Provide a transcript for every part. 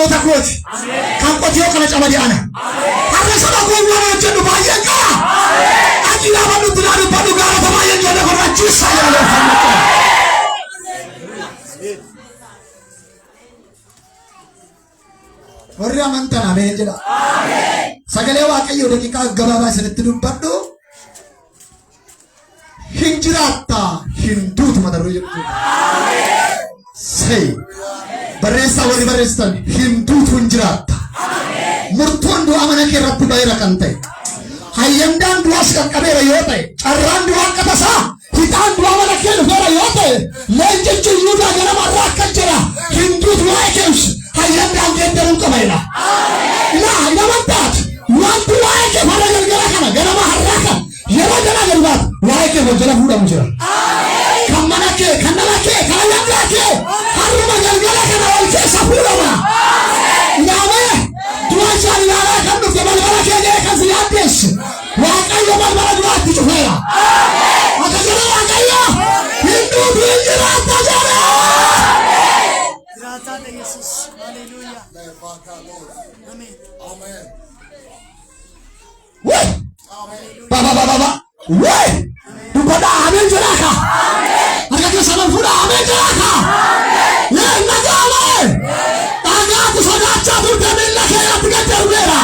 namoota kooti. Kan qotiyoo kana cabadi ana. Har'a saba goowwaa hojjennu baay'een qaba. Ajjilaa badhutti naa dubbadhu gaafata baay'een jedhe qorrachiisaa jaallatama. Warri amantan ameen jedha. Sagalee Waaqayyoo daqiiqaa gabaabaa isinitti dubbadhu. Hin jiraatta hin duutu mata duree jedhu. Say barreessaa warri barreessitan hin duutu hin jiraatta. Murtoon du'a mana kee irratti ba'eera kan ta'e. Hayyandaan du'aas qaqqabeera yoo ta'e. Carraan du'aa akka tasaa hixaan du'a mana kee dhufeera yoo ta'e. Leenjichi Yihuudaa ganama irraa akka jira. Hin duutu waa'ee keessa. Hayyandaan geeddaruun qabeera. Ilaa naman taatu wanti waa'ee kee fara galgala kana ganama har'aa kan yeroo jala galbaatu waa'ee kee hojjala fuudhamu jira. Kan mana kee kan nama kee kan hayyandaan kee har'uma galgala kana wal keessa fuudhama. Naamee du'a isaan ilaalaa kan dhufte balbala kee ga'ee kan si yaaddeessu Waaqayyo balbala du'aatti cufeera. Akka jira Waaqayyo hin duutu hin jiraatta jira. Jesus. Hallelujah. Amen. Amen. Wait. Baba. Wait. Dupada amen jeraka. Agak salam fuda amen jeraka. Ya naga amen. Taga tu sada chatu demin lagi ya tiga terbera.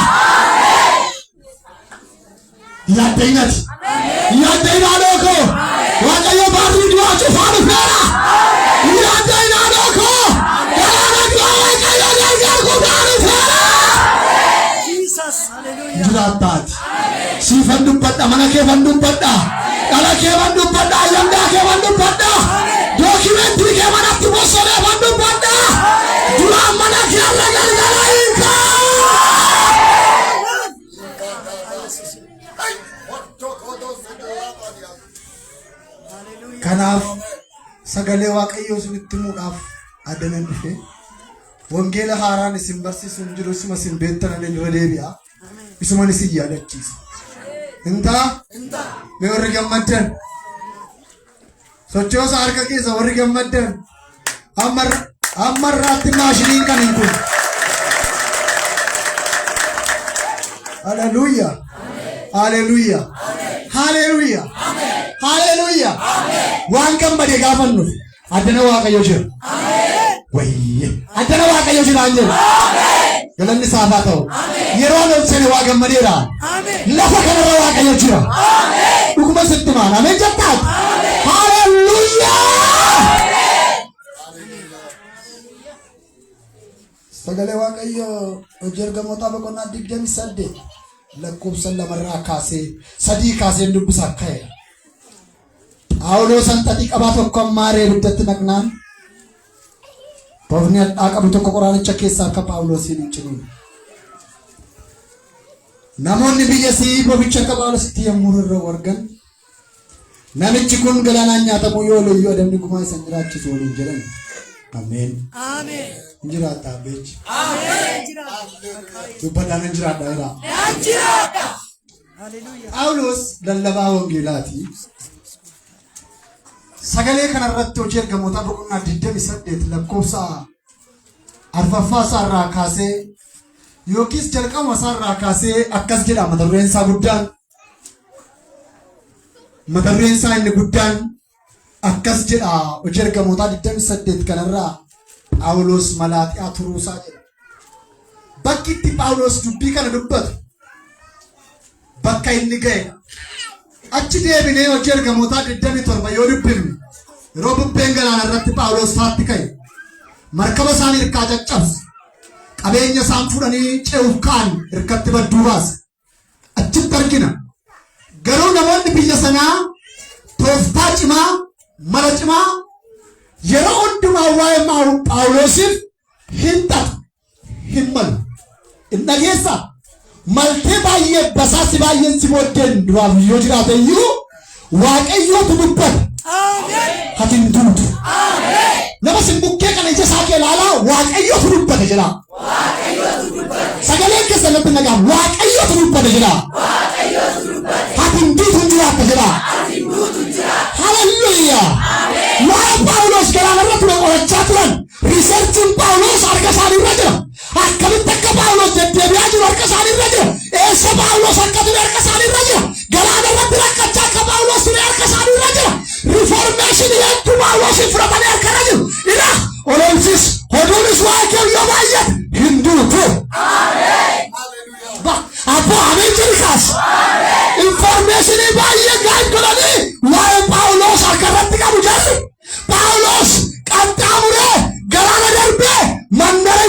Ya dengat. Ya dengat aku. Wajahnya baru dua cufanu fera. Ya dengat aku. Juratat. Si vandum pada mana ke vandum pada. Kalau ke vandum pada yang dah ke vandum pada. Dokumentari ke mana tu bosnya vandum pada. Jurah mana ke Allah galgalin ka. Kanaaf sagalee Waaqayyoo isinitti himuudhaaf adanan dhufe. Wangeela haaraan isin barsiisuun jiru isuma isin beektan irra deebi'a. Isuman isin yaadachiisa. Intaa mee warri gammaddan sochoosa harka keessa warri gammaddan amma irraatti maashiniin kan hin kun. Haleluuyaa. Haleluuyaa. Haleluuyaa. Haleluuyaa. Waan gammade gaafannu addana Waaqayyoo jira. Wayye addana Waaqayyoo jira anjir. Galanni saafaa ta'u. Yeroo lolsene waa gammadeera. Lafa kanarra Waaqayyoo jira. Dhuguma sitti maana ameen jettaat. Haleluuyaa. Sagalee Waaqayyoo hojii ergamootaa boqonnaa 28 lakkoofsa 2 kaasee 3 kaasee dubbisaa ka'e. Phaawulos xaxii qabaa tokko ammaaree ibiddatti naqnaan Bofni qabu tokko qoraanicha keessaa akka Phaawulosiin hin ciniin. Namoonni biyya sii boficha akka Phaawulositti yommuu irra wargan namichi kun galaanaan nyaatamu yoo loyyoo adamni gumaa isa jiraachisu waliin jedhan. Ameen. Amen. Jiraata beechi. Amen. Dubbadhaan jiraata jira. Jiraata. Hallelujah. Phaawulos lallabaa wangeelaati. Sagalee kanarratti hojii ergamootaa boqonnaa 28 lakkoofsa 4ffaa isaarraa kaasee yookiis jalqabuma isaarraa kaasee akkas jedha mata dureen isaa guddaan. Mata dureen isaa inni guddaan akkas jedha hojii ergamootaa 28 kanarraa Phaawulos malaaxiyaa turuusaa jedha. Bakki itti Phaawulos dubbii kana dubbatu bakka inni ga'e. Achi deebinee hojii ergamootaa 27 yoo dubbifne yeroo bubbeen galaana irratti Phaawulos faatti ka'e markaba isaanii hirkaa caccabse qabeenya isaan fudhanii ce'uuf ka'an hirkatti badduu baase. Achitti argina garuu namoonni biyya sanaa tooftaa cimaa mala cimaa yeroo hundumaa waa'ee Phaawulosiif hin xaxu hin malu. Hin dhageessaa maltee baay'ee basaasi baay'een si booddeen duraaf yoo jiraate iyyuu Waaqayyootu dubbata. Amen. Hatin duutu. Amen. Nama simbukkee kana ija isaa kee ilaalaa Waaqayyootu dubbata jedha. Waaqayyootu dubbata. Sagaleen keessa natti nagaam Waaqayyootu dubbata jedha. Waaqayyootu dubbata. Hatin duutu jiraata jedha. Hatin duutu jiraata. Hallelujah. Amen. Waa'ee Phaawulos galaana irra ture qorachaa turan. Riisarchiin Phaawulos harka isaanii irra jira.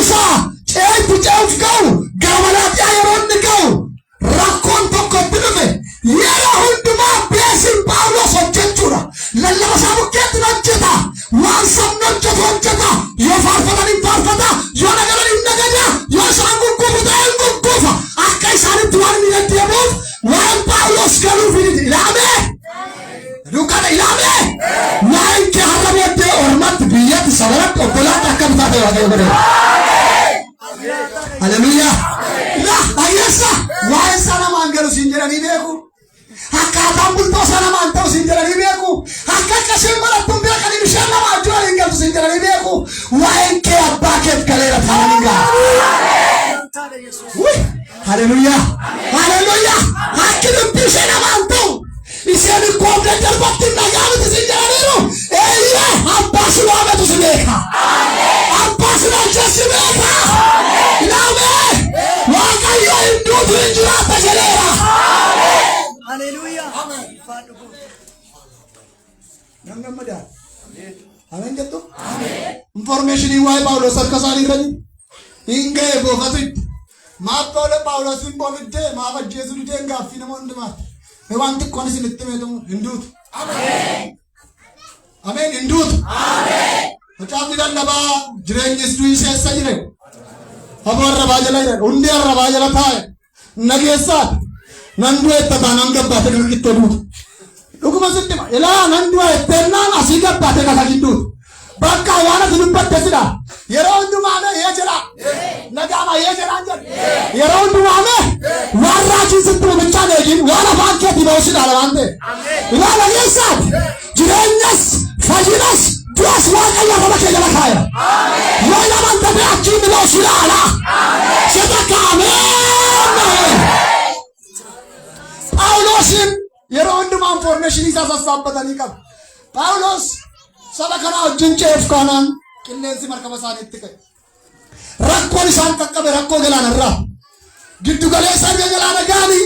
isaa ceetti ce'uuf ga'u gaamalaatiyaa yeroo inni ga'u rakkoon tokkotti dhufe yeroo hundumaa beesin Phaawulos hojjechuudha. Lallaba isaa bukkeetti hojjeta. Waan sabni hojjetu hojjeta. Yoo faarfatan hin faarfata. Yoo nagadan hin nagada. Yoo isaan gurguufu ta'e hin gurguufa. Akka isaanitti waan inni deddeebi'uuf waan Phaawulos galuuf hin ilaame. Dukana ilaame. Waan kee har'a booddee ormatti biyyatti sabaratti obbolaatti akka bitaa ta'e waaqayyo godhe. Haleluuyaa. Ayyeessa. Waan sana maan galu siin jedhanii beeku. Akkaataan bultoo sana maan ta'u siin jedhanii beeku. Akka akkasiin barattuun beekanii bishaan nama ajjoo hin galtu siin jedhanii beeku. Waa'een kee abbaa keef galeera taa'anii gaa. Haleluuyaa. Haleluuyaa. Akki dubbii ishee namaan ta'u. Isheen koobda darbatti nagaa miti siin jedhaniiru. Eeyyee abbaa si waametu si beeka. Abbaa si laalchee si beeka. Ilaamee. Waaqayyo hin duutu hin jiraata jedheera. Hallelujah. Yang gammadaa. Amen jettu. Informationii waa'ee Phaawulos harka isaanii irra jiru. Hin ga'e boofatutti. Maaf Phaawulos hin boofidee maaf ajjeesuu didee hin gaaffii nama hundumaati. Waan xiqqoon isinitti meetamu hin duutu. Ameen hin duutu. Macaafni lallabaa jireenyis du'i keessa jire. Haboo arrabaa jala jira. Hundee arrabaa jala taa'e. Nageessaati. Nan du'eetta taanaan gabbaate itti duutu. Dhuguma sitti hima. Ilaa nan du'eettennaan asii gabbaate kasa gidduutu. Bakka waan ati dubbatte sidha. Yeroo hundumaame ee jedha. Nagaama ee jedhaan jedha. Yeroo hundumaame waan raajii sitti mumichaan eegin waan afaan keetii ba'u sidhaala waan ta'e. Ilaa nageessaati. Jireenyas fayyinas du'as waaqayyo raba kee jala kaaya. Yoo naman tabe achiin ba'u sidhaala. Sedaka ameen. Phaawulosin yeroo hundumaa information isaa sassaabbatanii qabu. Phaawulos saba kana wajjin ce'uuf kaanaan qilleensi markaba isaaniitti ka'e. Rakkoon isaan qaqqabe rakkoo galaanarraa. Giddu galeessa erga galaana ga'anii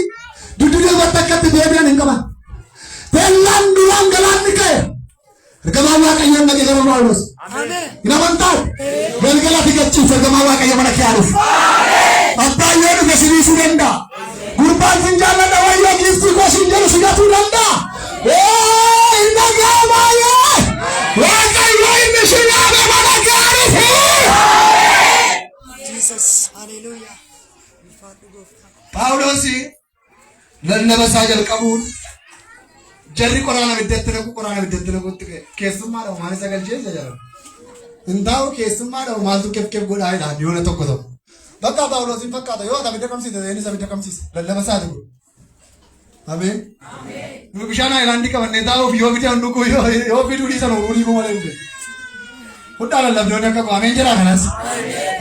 dudduudee bakka akkatti deebi'an hin qaban. Beellaan duraan galaanni ka'e. Ergamaa waaqayyoon dhaqee gara Phaawulos. Hin amantaa? Galgala figachiif ergamaa waaqayyo mana kee haadhuuf. Abbaan yoo dhufe siriisuu danda'a. Gurbaan sin jaalladha wayyoo giiftii koo sin jedhu sigatuu danda'a. Hin dhaga'amaayee. Waaqayyo inni si yaade mana gaariifi. Jesus. Hallelujah. Phaawulosi lallaba isaa jalqabuun jarri qoraana biddatti naqu qoraana biddatti naqutti keessummaadha maal isa galchee jala. Hin taa'u keessummaadha maaltu kef godhaa jedhaan yoona tokko tokko. Bakka Phaawulosin fakkaata yoo abidda qabsiise inni abidda qabsiise lallaba isaati kun. Ameen. Nu bishaan haayilaandii qabannee taa'uuf yoo bidaan dhuguu yoo biduu dhiisan urii kuma malee. Hundaan lallabdoonni akka ameen jedhaa kanas.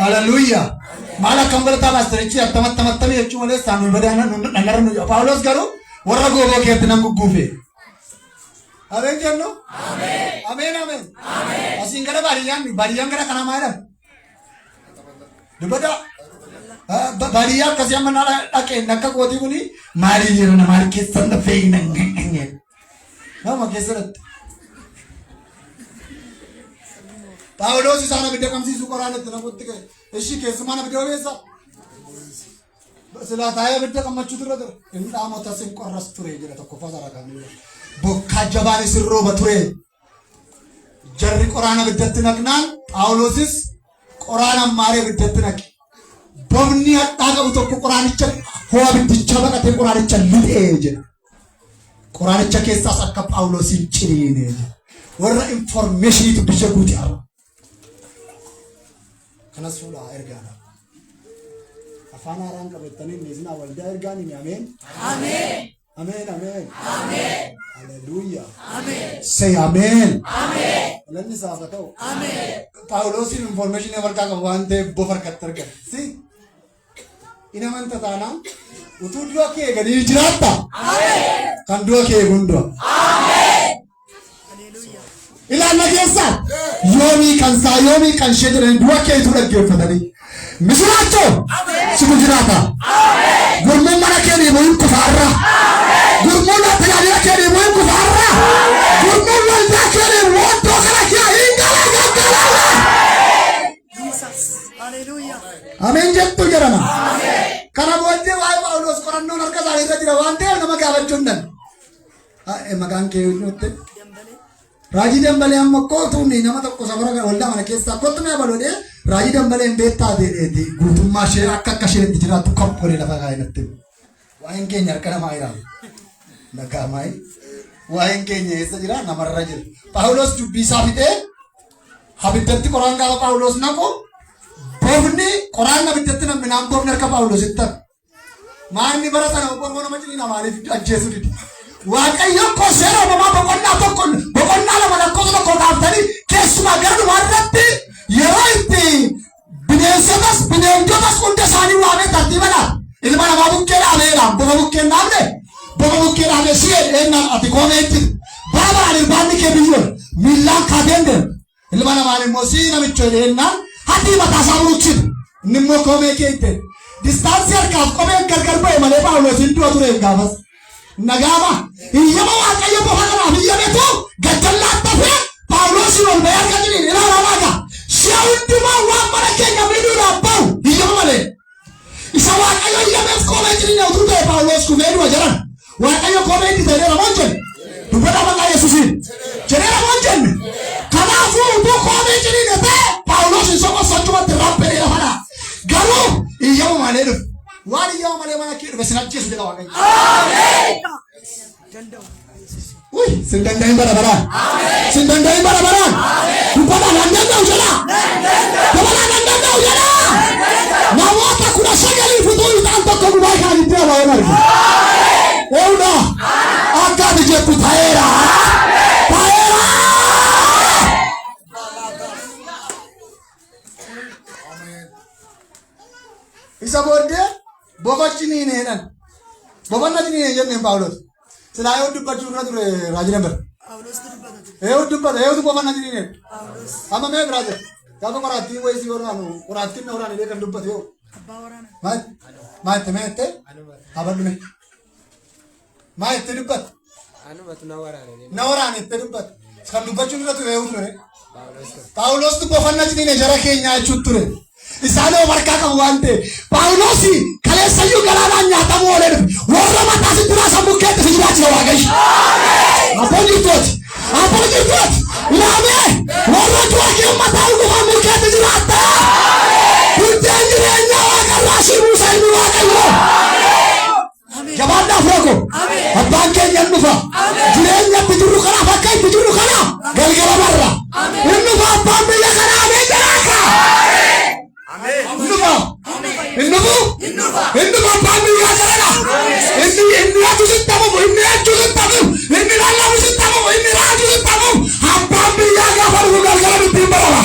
Hallelujah. Maal akkam barataa maastarichi attamattamattamee jechuu malee saanuu badaan dhangarra nu Phaawulos garuu warra gooboo keetti nan gugguufe. Ameen jennu. Ameen. Ameen. Asiin gara baadiyyaan gara kanaa maal jedhama? Dubbata. Baadiyyaa akkasii amma naala dhaqeen akka kootii kuni maalii yeroo namaa keessan dhafee hin dhangeenye. Nama keessatti. Phaawulos isaan abidda qabsiisuu qoraanatti namooti ka'e. Ishii keessumaan abidda obeessa. Silaa taa'ee abidda qabmachuutu irra ture. Inni dhaamota sin qorras ture jedha tokko fasara kan bokkaa jabaan isin rooba ture. Jarri qoraana abiddatti naqnaan Phaawulosis qoraana ammaaree abiddatti naqe. Bofni hadhaa qabu tokko qoraanicha hoo abiddicha baqatee qoraanicha lixee jedha. Qoraanicha keessaas akka Phaawulosin ciriine jedha. Warra informationiitu biyya guutii arra. Kanas fuudhaa ergaadha. Afaan haaraan qabatanii miizinaa waldaa ergaanii ameen. Ameen. Ameen. Ameen. Ameen. Hallelujah. Ameen. Say ameen. Ameen. Lanni saafa ta'u. Ameen. Phaawulosin informationii warqaa qabu waan ta'eef bofa harkatti argate. Si ina manta taanaan utuu du'a kee gadi jiraatta. Ameen. Kan du'a kee gundua. Ameen. Ilaalla keessaa yoomii kan saa yoomii kan ishee jedhanii du'a keetu dhaggeeffatanii misiraachoo situ jiraata. Gurmuun mana kee deemuu hin kufaarra. Gurmuun tajaajila kee deemuu hin kufaarra. Gurmuun waldaa kee deemuu iddoo kana kee hin gala. Hallelujah. Ameen jettu jedhama. Kana booddee waa'ee Phaawulos qorannoon harka isaanii irra jira waan ta'eef nama gaafachuu hin danda'u. Maqaan kee eenyuutti? Raajii Dambalee amma kootuun nama tokko safara waldaa mana keessaa kottu mee balodee Raajii Dambaleen beektaa ta'eeti guutummaa ishee akka isheen itti jiraattu koppolee lafa kaa'inatti. Waa'een keenya harka namaa ilaalu. Nagaamaay. Waa'een keenya eessa jira? Namarra jira. Phaawulos dubbii isaa fixee abiddatti qoraan gaafa Phaawulos naqu boofni qoraan abiddatti namni naan boofni harka Phaawulos itti hafe. Maanni bara sana boqonnaa nama ciniina maaliif ajjeesuu didi? Waaqayyo koo seera uumamaa boqonnaa lama lakkoofsa tokko kaaftanii keessumaa gara dhumaa irratti yeroo itti bineensotas bineendotas hunda isaanii waamee tartiibadhaan ilma namaa bukkee dhaabeedhaan bofa bukkee dhaabne bofa bukkee dhaabne si eenyaan ati koomeetti baabaan irbaanni kee biyyoon miillaan kaateen deemu ilma namaan immoo si namicho eenyaan hatii mataa isaa buuchitu inni immoo koomee kee itti distaansii harkaaf qomeen gargar ba'e malee Phaawulos hin du'a ture gaafas. Nagama iyyama waaqayyo bofa kanaaf iyyametu gaddallattafee Phaawulosin ol ba'ee harka jiriin ilaalaalaga si'a hundumaa waan mana keenya miidhuudhaaf ba'u iyyama malee isa waaqayyo iyyameef koomee jiriin utuu ta'e Phaawulos kufee du'a jedhan waaqayyo koomee itti ta'ee namoon jenne dubbata maqaa Yesuusiin jedhee namoon jenne kanaafuu utuu koomee jiriin ta'e Phaawulosin sochumatti rabbee lafadha garuu iyyama malee dhufe. Waan iyyama malee mana kee dhufe sin ajjeesu jedha waaqayyo. Amen. Uy, sin danda'in bara baraan. Sin danda'in bara baraan. Dubbataan nan danda'u jedha. Dubbataan nan danda'u jedha. Namoota 19 futuu isaan tokko gubaa kan itti hawaa'een argu. Eewudha. Akka ati jettu ta'eera. Ta'eera. Isa booddee bofachi ni jedhan. Bofanna ni jenneen Phaawulos. Silaa yoo dubbachuu irra ture Raajii Dambalee. Yoo dubbata yoo bofanna ni jedhan. Amma mee biraa jira. Gaafa qoraattii wayisii waraanu qoraattiin na waraanee kan dubbate yoo. Maal itti abaddu mee. Maal itti dubbata. Na waraanee itti dubbata. Kan dubbachuun irra ture yoo ture. Phaawulos bofanna ni jara keenyaa jechuun ture. Isaanoo markaa qabu waan ta'e Phaawulosi kaleessayyuu galaanaan nyaatamuu oolee dhufe warra mataa sitti baasan bukkeetti si jiraachisa waaqayyo. Abboon jirtooti ilaamee warra du'aa mataa dhugufaan bukkeetti jiraatta. Hundeen jireenyaa waaqarraa si buusa ilmi waaqayyo. Jabaadhaaf rooko abbaan keenya hin dhufa jireenyatti jirru kanaaf akka itti jirru kana galgala barra hin dhufa abbaan biyya kanaa mee jiraata. Innufu pambi ya sarana. Inni atu sitamu, inni lalamu sitamu, inni raju sitamu. Pambi ya gafaru galgala bitimbarala.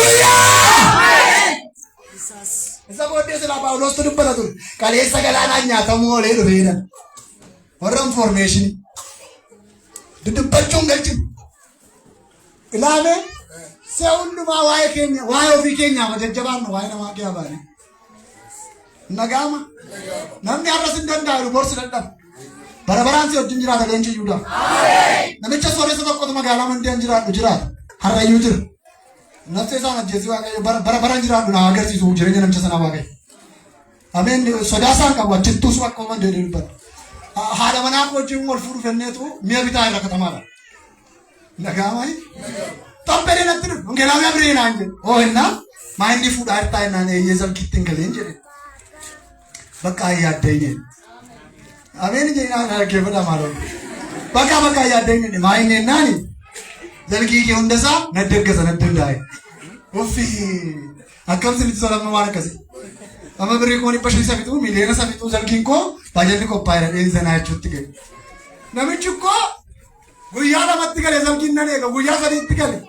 Hallelujah. Isa bode sila Phaawulos tu dubbata ture. Kaleessa galaanaan nyaatamu oolee dhufeedha. Warra information. Dudubbachuun galchi. Ilaame. Se hundumaa waa'ee keenya waa'ee ofii keenyaa majajjabaannu waa'ee namaa kee abaane. Nagaama. Namni har'as hin danda'u borsi dadhabu. Bara baraan si wajjin jiraata leenci iyyuudha. Namicha sooressa tokkotu magaalaa mandeen jiraatu jiraata. Har'a iyyuu jira. Nafti isaan ajjeesii waaqayyo bara baraan jiraatu naa agarsiisu jireenya namicha sanaa waaqayyo. Ameen sodaa isaan qabu achittuus akka uuman deedee dubbata. Haadha manaa wajjin wal fuudhu fenneetu mi'a bitaa irra katamaadha. Nagaama. Tampere natti dhufu ngelaawee abiree naan jedhu oo'inna maa inni fuudhaa hirtaa innaan eeyyee salkitti hin galeen jedhe bakka ayyaaddeeyye ameen jennaan dhaggeeffadha maaloo bakka ayyaaddeeyye maa inni ennaani salkii kee hundasaa naddeggasa naddandaa'e uffi akkamsinitti solamma waan akkasii amma birrii koo 500 safituu miliyoona safituu salkiin koo baajalli qophaa'eera dheensana jechuutti gale namichi koo guyyaa lamatti galee salkiin nan eega guyyaa sadiitti galee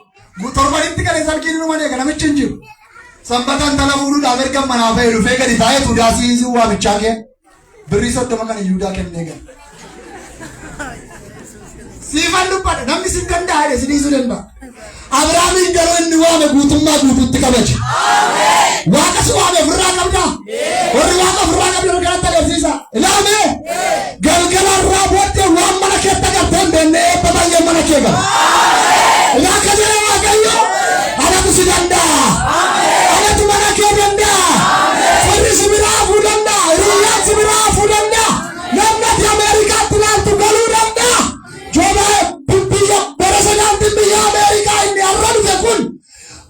torbanitti galee salkiin numan eega namichi hin jiru sanbataan tana fuudhuudhaaf erga manaa ba'e dhufee gadi taa'ee tudaasii waamichaa kee birrii 30 kan iyyuudhaa kennee gale. Siifan dubbadha namni sin danda'a jedhe siniisuu danda'a. Abrahaamiin garuu inni waame guutummaa guutuutti kabaje. Waaqa si waame ofirraa qabdaa. Warri waaqa ofirraa qabdan kanatti agarsiisa. Ilaamee galgala irraa booddee waan mana keetti agartee hin beekne eebba baay'ee mana kee gala. Ilaa akka jedhe waaqayyo anatu si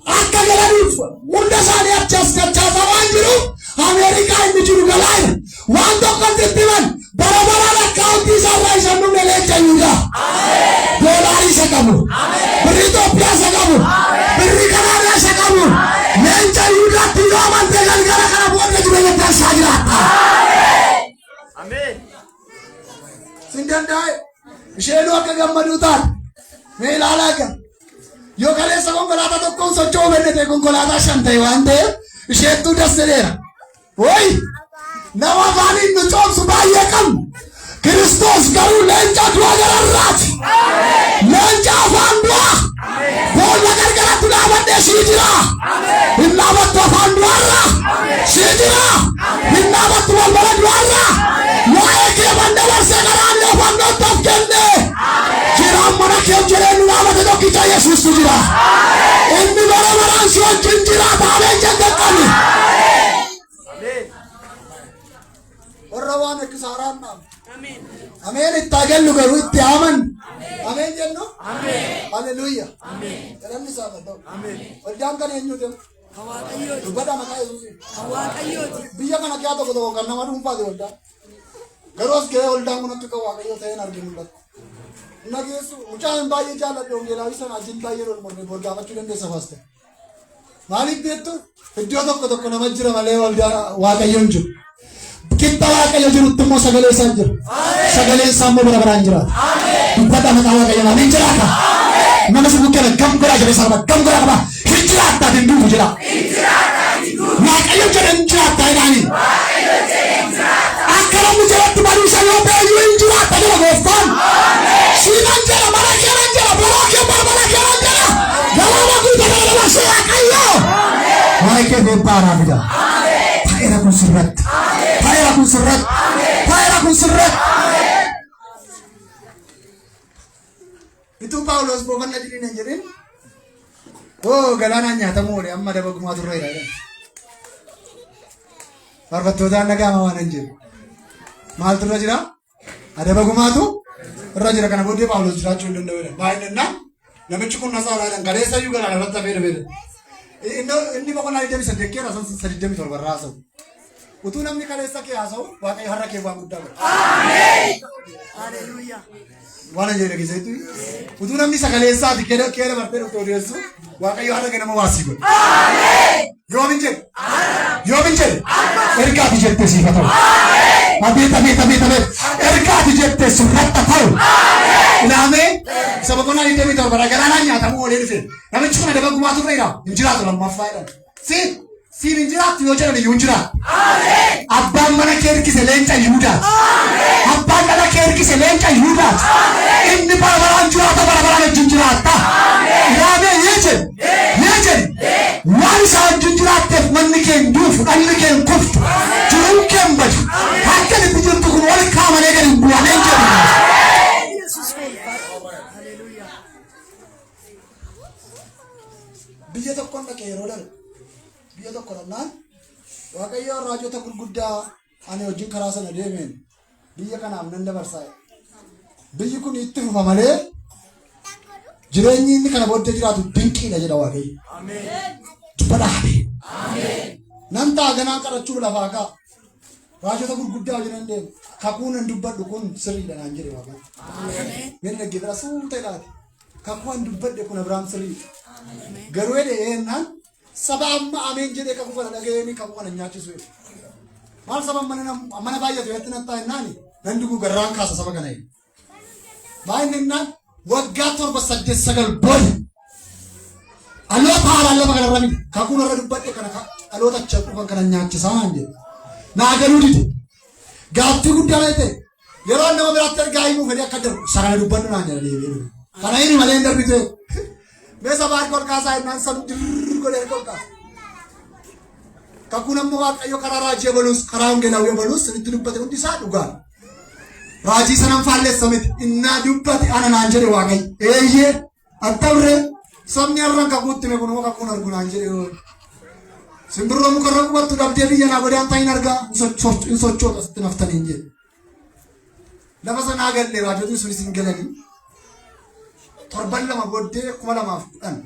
akka galaniif hunda isaanii achaasaa waan jiruuf Ameerikaa inni jiru galaana waan tokkotti itti himan bara baraan akkaawuntii isaarraa isa dhumne leenca Yihudaa. Doolarii isa qabu, birrii Itoophiyaa isa qabu, birrii Kanaadaa isa qabu, leenca Yihudaatti yoo amantee galgala kana booda jireenya taasisaa jiraata. Sin danda'e isheenuu akka gammaduu taate mee ilaalaa kan yoo kaleessa konkolaataa tokkoon socho'uu bennete konkolaataa 5 ta'e waan ta'eef isheettuu dasseera. Woy nama afaaniin nu coomsu baay'ee qabnu Kiristoos garuu leenca du'a gararraati. Leenca afaan du'aa boolla gargaratti dhaabadhee sii jira. Hin dhaabattu afaan du'arraa sii jira. Hin dhaabattu balbala du'arraa waa'ee kee dabarsee karaan yoo fannootti of kenne jiraan mana kee jireenya dhaabate tokkicha Yesuustu jira. Inni bara baraan si wajjin jiraata. Ameen jennee qabni. Warra waan akkisaaraan naamu. Ameen itti agallu garuu itti aman. Ameen jennu. Haleluuyaa. Galanni isaa ta'u. Waldaan kan eenyuuti? Dubbadha maqaa Yesuusiin. Biyya kana keessaa tokko tokko kan nama dhuunfaati waldaan. Garuu as ga'ee waldaan kun akka Waaqayyoo ta'een arginu mul'ata. Nageessu mucaan baay'ee jaalladha hongeelaa sana ajin baay'ee ol mormee bol gaafachuu dandeessa faaste. Maaliif beektu? Iddoo tokko nama jira malee waldaa Waaqayyoon jiru. Kitta Waaqayyo jirutti immoo sagalee isaa jira. Sagalee isaa immoo bara baraan jiraata. Dubbadha maqaa Waaqayyoo ameen jiraata. Nama si bukkee gam goraa jedhee sarara gam goraa qaba. Hin jiraata hin duufu jira. Waaqayyo jedhee hin jiraata jedhanii. Akka namni jedhatti baruusa yoo ta'e hin jiraata jira gooftaan. Siinan jira mana keeran jira balaa kee balbala keeran jira. Galaana guutuu kana nama si Waaqayyo. Waa'ee kee beektaaraa fida. Ta'eera kun sirratti. Ta'eera kun sirratti. Ta'eera kun sirratti. Itu Paulus boqonnaa jedhin hin jedhin. Galaanaan nyaatamu oole amma dabagumaa turre jedhan. Faarfattootaan nagaama waan hin jiru. Maaltu irra jira? Dabagumaatu irra jira. Kana booddee Paulus jiraachuu hin danda'u jedhan. Baay'inaan namichi kun nasaadhaa jedhan. Kaleessa iyyuu galaan irratti hafee dhufee. Inni boqonnaa 28 keera 37 barraa haasa'u. Utuu namni kaleessa kee haasa'u Waaqayyo har'a kee waan guddaa godha. Ameen. Haleluuyaa. Waan jedhe keessatti utuu namni sagaleessaati keera bartee dhufte odeessu Waaqayyo har'a nama waasii godha. Ameen. Yoo min jedhe ergaati jettee siif haa ta'u. Abeet. Ergaati jettee sirratti ta'u. Ilaamee isa boqonnaa 27 bara galaanaan nyaatamu oolee dhufe. Namichi kun dabagumaa turreedha. Hin jiraatu lammaffaa jedhan. Siin hin jiraattu yoo jedhan iyyuu hin jiraatu. Abbaan mana kee hirkise leenca Yihudaati. Abbaan dhala kee hirkise leenca Yihudaati. Inni bara baraan jiraata bara baraan wajjin jiraatta. Ilaamee yoo jedhe waan isaa wajjin jiraatteef manni kee hin duufu dhalli kee hin kuftu jiruun kee hin badu. Akka itti jirtu kun wal kaamalee gadi hin bu'amee jedhu. Biyya tokkoon dhaqee yeroo darbe biyya tokko dhannaan Waaqayyo raajota gurguddaa ani wajjin karaa sana deemeen biyya kanaaf nan dabarsaa. Biyyi kun itti fufa malee jireenyi inni kana booddee jiraatu dinqiidha jedha Waaqayyo. Ameen. Dubbadhaabe. Ameen. Nan ta'a ganaa qarachuu lafaa ka'a. Raajota gurguddaa wajjin deemu. Kakuun hin dubbadhu kun sirriidha naan jedhe Waaqayyo. Ameen. Meen dhaggeeffata suuta ilaati. Kakuu hin dubbadhe kun Abiraam sirriidha. Garuu eenyaan saba amma ameen jedhee kakuu kana dhaga'anii kakuu kana nyaachisu. Maal saba mana baay'atu yetti nan ta'a jennaani nan dhugu garraan kaasa saba kana. Baay'inaan waggaa 7-8 booda dhaloota haaraa lafa kanarra miti kakuun irra dubbadhe kana dhaloota achi dhufan kana nyaachisaa hin jedhu. Naa galuu dide gaaffii guddaa ta'e yeroo nama biraatti ergaa himuu fedhee akka darbu sarara dubbadhu naan jedha deebi'ee. Kana inni malee hin darbite. Mesa baari kol kaasaa innaan sabu dirri godhee kol kaasa. Kakuun ammoo Waaqayyo karaa raajii ebalus karaa hongeelaa ebalus itti dubbate hundi isaa dhugaa. Raajii sanan faalleessa miti innaa dubbate ana naan jedhe Waaqayyo. Eeyyee attaurree sabni har'aan kakuutti mee kunoo kakuun argu naan jedhe. Simbirroo mukarra qubattu dhabdee biyya naa godhaan ta'in argaa hin sochoota sitti naftanii hin jedhe. Lafa sanaa galle raajotni sunis hin galanii. Torban lama booddee 2010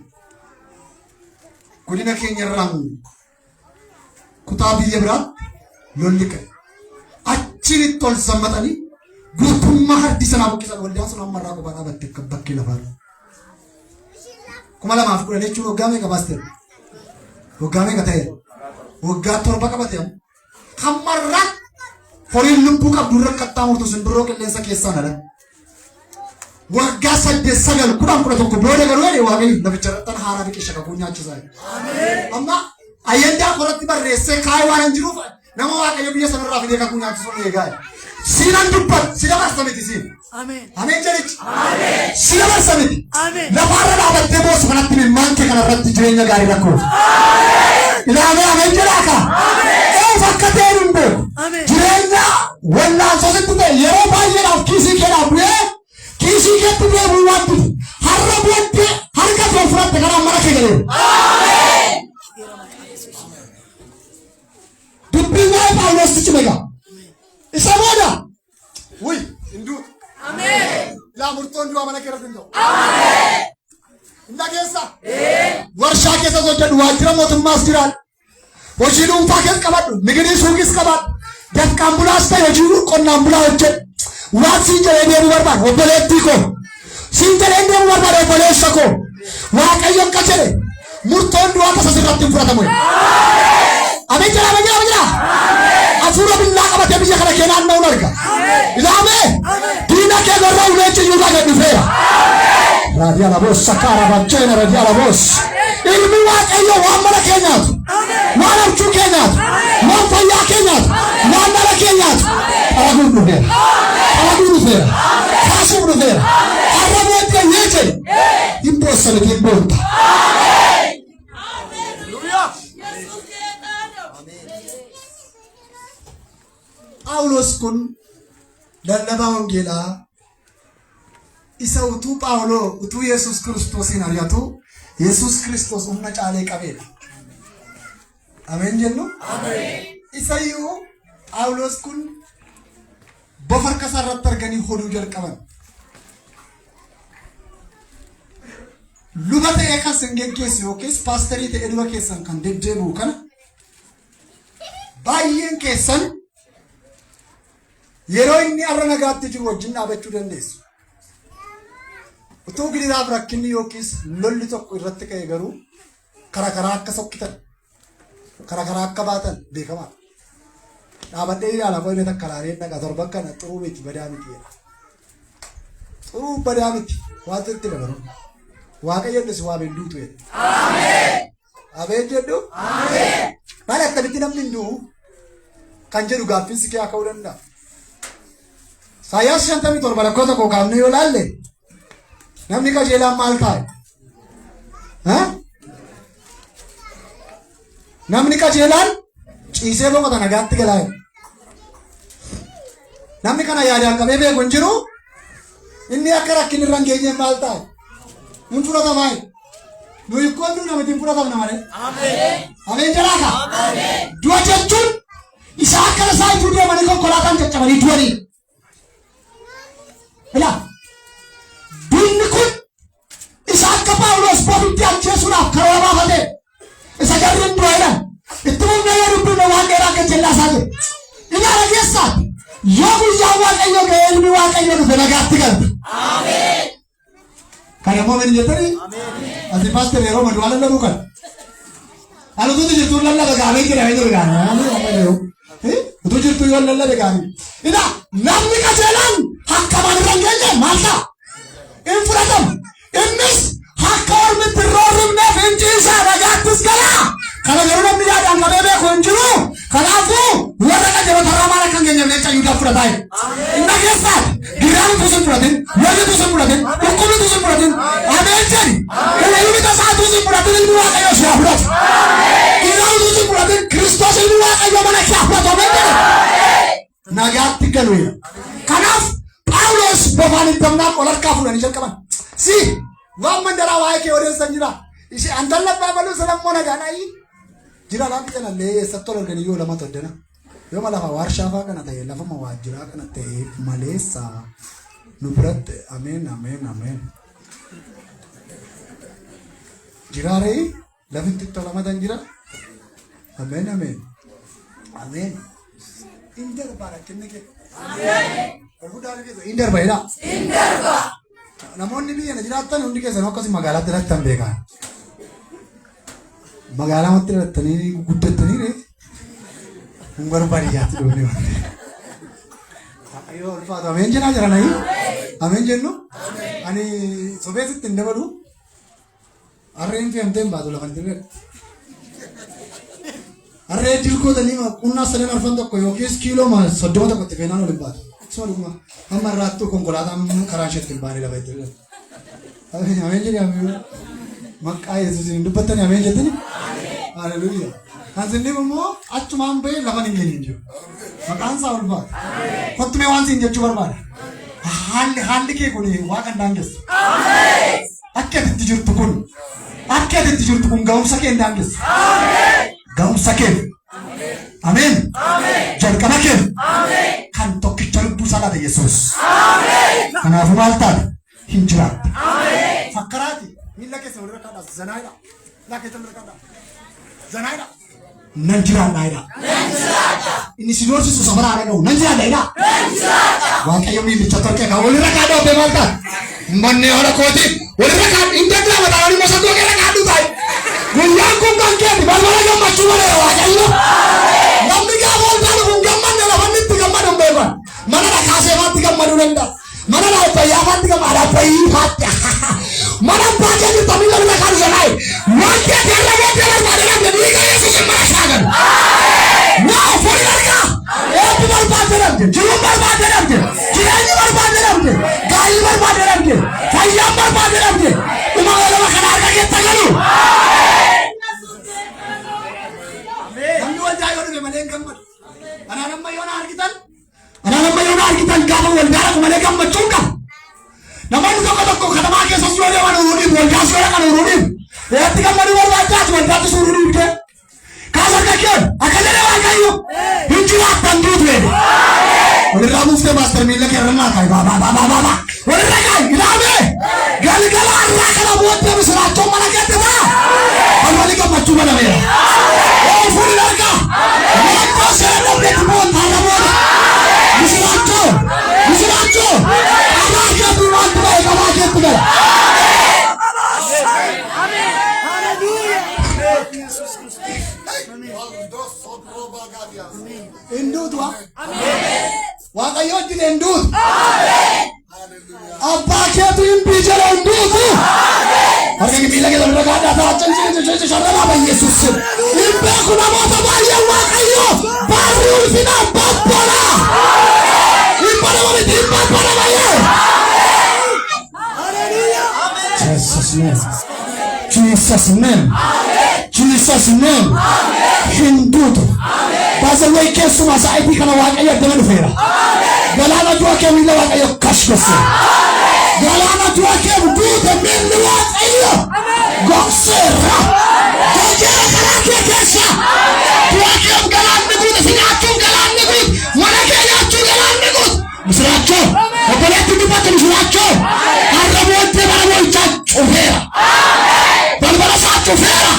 godina keenya irraa kutaa biyya biraa lolli ka'e. Achitti ol sammatanii guutummaa hardi sanaa buqqisan waldaan sun amma irraa qophaa dhaabatte bakkee lafaarra. 2010 jechuun waggaa meeqa baasteera? Waggaa meeqa ta'eera? Waggaa 7 qabate amma. Hammarraa horiin lubbuu qabdu irra qaxxaamurtu simbirroo qilleensa keessaan ala. Waggaa 8 9 10 booda garuu waaqayyo nabicha irratti haaraa biqilcha kakuu nyaachisaa. Amma ayyaandaa qoratti barreessee kaayee waan hin jiruuf nama waaqayyo biyya sanarraa fidee kakuu nyaachisuun eegaa. Siinan dubbat si dabarsa miti siin. Ameen. Ameen jedhichi. Ameen. Si dabarsa miti. Ameen. Lafarra dhaabattee boosu kanatti milmaan kee kanarratti jireenya gaarii rakkoo. Ameen. Ilaamee ameen jedhaaka. Ameen. Fakka ta'e hin beeku. Ameen. Jireenya wallaansositti ta'e yeroo baay'eedhaaf kiisii keedhaaf bu'ee kiisii keetti deemuu waan tuti. Har'a booddee harka kee fudhatte kanaan mana kee galee. Ameen. Dubbiin waa'ee Phaawulos cimeegaa. Isa booda. Wuy hinduu. Ameen. Ilaa murtoon du'a mana keessa danda'u. Ameen. Inda keessa. Warshaa keessa hojjedhu waajjira mootummaas jiraan. Hojii dhuunfaa keessa qabadhu. Migirii suuqis qabadhu. Dafqaan bulaas ta'e hojii qonnaan bulaa hojjedhu. Waan siin jedhee deemuu barbaadu obboleettii koo. Siin jedhee deemuu barbaadu obboleessa koo. Waaqayyoon ka jedhe murtoon du'aa tasa sirratti hin fudhatamu. Ameen jira ameen jira ameen jira. Afuura billaa qabatee biyya kana kee naanna'uun arga. Ilaamee diina kee gorraa ulee ciyyuu baay'ee dhufeera. Raadiyaa laboos sakkaara bacheena raadiyaa laboos. Ilmi waaqayyo waan mana keenyaatu, waan abjuu keenyaatu, waan fayyaa keenyaatu, waan dhala keenyaatu. Alaguun dhufeera. Alaguun dhufeera. Kaasuun dhufeera. Har'a booddee yoo jedhe hin boossane hin boonta. Phaawulos kun lallabaa wangeelaa isa utuu Yesuus Kiristoosiin ari'atu Yesuus Kiristoos humna caalee qabeedha. Ameen jennu? Ameen. Isayyuu Phaawulos kun bofa harka isaa irratti arganii hoduu jalqaban. Luba ta'ee kan sin geggeessu yookiis paasterii ta'ee duba keessan kan deddeebi'u kana baay'een keessan yeroo inni arra nagaatti jiru wajjin dhaabachuu dandeessu. Utuu gidiiraaf rakkinni yookiis lolli tokko irratti ka'e garuu karaa akka sokkitan, karaa akka baatan beekamaa. Dhaabadhee ilaala qo'ee takka laalee dhaqa torba kana xuruu miti badaa miti jedha. Xuruu badaa miti waan itti dabalu. Waaqayyoon si waa binduutu jedha. Ameen. Ameen jedhu. Ameen. Maal akkamitti namni hinduu kan jedhu gaaffiin si kee ka'uu danda'a. Isaayyaas 57 lakkoofsa koo kaafnee yoo laalle namni qajeelaan maal taa'e? Namni qajeelaan ciisee boqota nagaatti galaa. Namni kana yaadaan qabee beeku hin jiru. Inni akka rakkin irra hin geenye maal taa'e? Hin fudhatamaa. Nuyi kooduu namatti hin fudhatamna malee. Ameen. Ameen jalaaka. Ameen. Du'a jechuun isa akka isaa itti deemanii konkolaataan caccabanii du'anii. Ilaa du'inni kun isa akka Phaawulos bofitti ajjeesuudhaaf karoora baafate isa jarriin du'a jedhan itti mumnee yoo dubbifne waan dheeraa akka jellaasaa jiru. Ilaala keessaati yoo guyyaa waaqayyo ga'ee ilmi waaqayyo dhufe nagaatti galta. Ameen. Kan ammoo meni jettanii ati paaster yeroo madu'aa lallabuu kan alutuutu jirtuu lallaba gaamee jedhamee jiru gaamee utuu jirtuu yoo lallabe gaamee. Ilaa namni qajeelaan akka manirra hin geenye maal ta'a? In fudhatama. Innis akka ormitti hin roorrifneef hin ciisaa nagaattis galaa. Kana garuu namni yaadaan qabee beeku hin jiru. Kanaafuu warra qajeelota irraa maal akka hin geenyefne cayyuudhaaf fudhataa jiru. Inna keessaati giraanitu sin fudhatin, lollitu sin fudhatin, dhukkubnitu sin fudhatin. Ameen jedhi. Ilmi tasaatu sin fudhatin ilmi waaqayyo si haa fudhatu. Giraanitu sin fudhatin Kiristoos ilmi waaqayyo mana kee haa fudhatu. Ameen jedhi. Nagaatti galuudha. Kanaaf Phaawulos bofaan hin damnaan ol harkaa fuudhanii jalqaban. Si waan mandaraa waa'ee kee odeessan jira. Ishee antan labbaa baluu salammoo nagaadhaayi. Jira laafti kanallee eessatti ol arganii yoo lama toddana. Yoo lafa warshaa fa'aa kana ta'e lafa waajjiraa kana ta'e maleessa nu biratti ameen ameen ameen. Jiraaree Lafitti tolamatan jira. Ameen ameen. Ameen. Indarbaadha kenne kee. Ameen. Guddaa keessa indarbaadha. Indarba. Namoonni biyya na jiraatan hundi keessan akkasii magaalaatti dhalattan beekan. Magaalaa dhalatanii guddatanii hin barbaadiyaatti doonii waan. Ayyoo ulfaatu ameen jenaa jira nayi. Ameen jennu. Ani sobeesitti hin dabalu. Arreen fe'amtee hin baatu lafa dirree. Arree dilkootanii qunnaa sadan arfan tokko yookiis kiiloo 30 tokkotti feenaan ol hin baatu. Akkasuma amma irraattuu konkolaataan karaa isheetti hin baane lafa dirree. Ameen jedhee ameen. Maqaa Yesuusiin dubbattanii ameen jettanii. Haleluuyaa. Kan sinniif immoo achumaan bahee lafa hin geenye jiru. Maqaan isaa ulfaatu. Kottumee waan siin jechuu barbaada. Haalli kee kun waaqa hin daangessu. Akka ati itti jirtu kun. Akka ati itti jirtu kun ga'umsa kee hin daangessu. Ga'umsa kee. Ameen. Jalqaba kee. Kan tokkicha lubbuu isaa laate Yesuus. Kanaafuu maal taate hin jiraatti. Fakkaraati. Miila keessa walirra kaadhaa zanaayidha. Laa keessa walirra kaadhaa. Zanaayidha. Nan jiraadhaayidha. Inni si doorsisu sabaraadha ga'u. Nan jiraadhaayidha. Waaqayyo miilicha tokkee kan walirra kaadhaa obbee maal taate. Manni hora kooti walirra kaadhu hin danda'ama ta'anii mosa tokkee irra kaadhu taa'e. Guyyaan kun kan keeti balbala gammachuu malee waaqayyo. Namni gaafa ol taanu kun gammanne lafanni itti gammadu hin beekan. Mana dhakaasee faatti gammaduu danda'a. Mana dhaabbayyaa faatti gammada dhaabbayyii faatti. Mana baajaa jirtu amina bina kaanu sanaayi. Wanti ati irra boodee barbaadeedhaaf jedhanii kan Yesuus hin mana saagan. Waa foon argaa. Eebbi barbaadeedhaaf jedhe. Jiruun barbaadeedhaaf jedhe. Jireenyi barbaadeedhaaf jedhe. Gaayyi barbaadeedhaaf jedhe. Fayyaan barbaadeedhaaf jedhe. Dhuma lama kana harka keessa galu. Namni waldaa yoo dhufe malee hin gammadu. Anaan amma yoo na argitan gaafa waldaa dhaqu malee gammachuun qaba. Namoonni tokko katamaa keessas yoo deeman uruudhiif waldaas yoo dhaqan uruudhiif eetti gammadu barbaachaas waldaattis uruudhiif kee kaas harka kee akka jedhe waaqayyo hin jiraattan duutu jedhe walirraa buuftee maastar miila kee irrannaa kaayi baabaa walirra kaayi ilaamee galgala irraa kana booddee misiraachoon mana keetti ta'a walwali gammachuu banameera fuudhin argaa maattoo seera dhabdeetti boontaa namoota misiraachoo Enduutu waaqayyo wajjin enduutu abbaa keetu hin biijala enduutu harka miila keessa irra kaadhaa taa'aa sharrabaa Yesuus hin beeku namoota baay'ee waaqayyo baarrii ulfinaa babbolaa hin badamanitti hin babbolamanii. Jesus name. Jesus name. Hinduutu. Baasa way keessumaa sa'aatii kana waaqayyo addana dhufeera. Galaana du'a kee miila waaqayyo kashkose. Galaana du'a kee duute miilli waaqayyo gogseera. Gogeera karaa kee keessa. Du'a kee galaanni guute si nyaachuun galaanni guute mana kee nyaachuun galaanni guute. Misiraachoo obboleetti dubbatu misiraachoo har'a booddee bara boolchaa cufeera. Balbala isaa cufeera.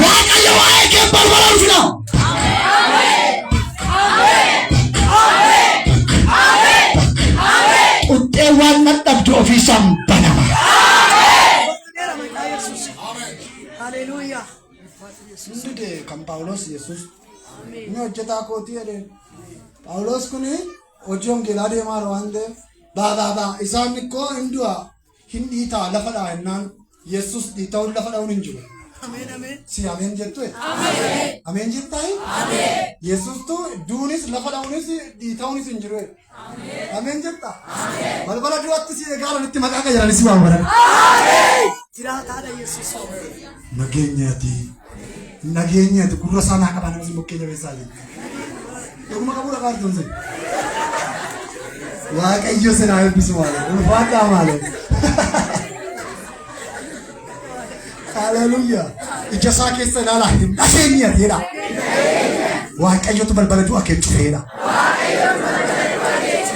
Waaqayyo waa'ee kee balbala ulfinaa. Waan nadhabdu ofiisaan banama. Hundee kan Paawulos Yesuus inni hojjetaa kootii jedheen Paawulos kun hojii hongeelaa deemaa waan ta'eef baabaa isaan ikkoo hin du'a hin dhiitaa lafa dhaa jennaan Yesuus dhiita'uun lafa dha'uun hin jiru. Si ameen jettu ameen jettaa Yesuustu duunis lafa dha'uunis dhiita'uunis hin jiru. Ameen jetta. Balbala du'aatti si egaa itti maqaa qajeelani si waamaran. Jiraataadha Yesuus. Nageenyaati gurra isaa naa qabaa namni bukkee jabeessaa jiru. Eeguma qabuudha kaartuun sun. Waaqayyo sinaa eebbisu malee ulfaataa malee. Haleluuyaa. Ija isaa keessa ilaalaa hin dhasheenyaatiidha. Waaqayyotu balbala du'a kee cufeedha.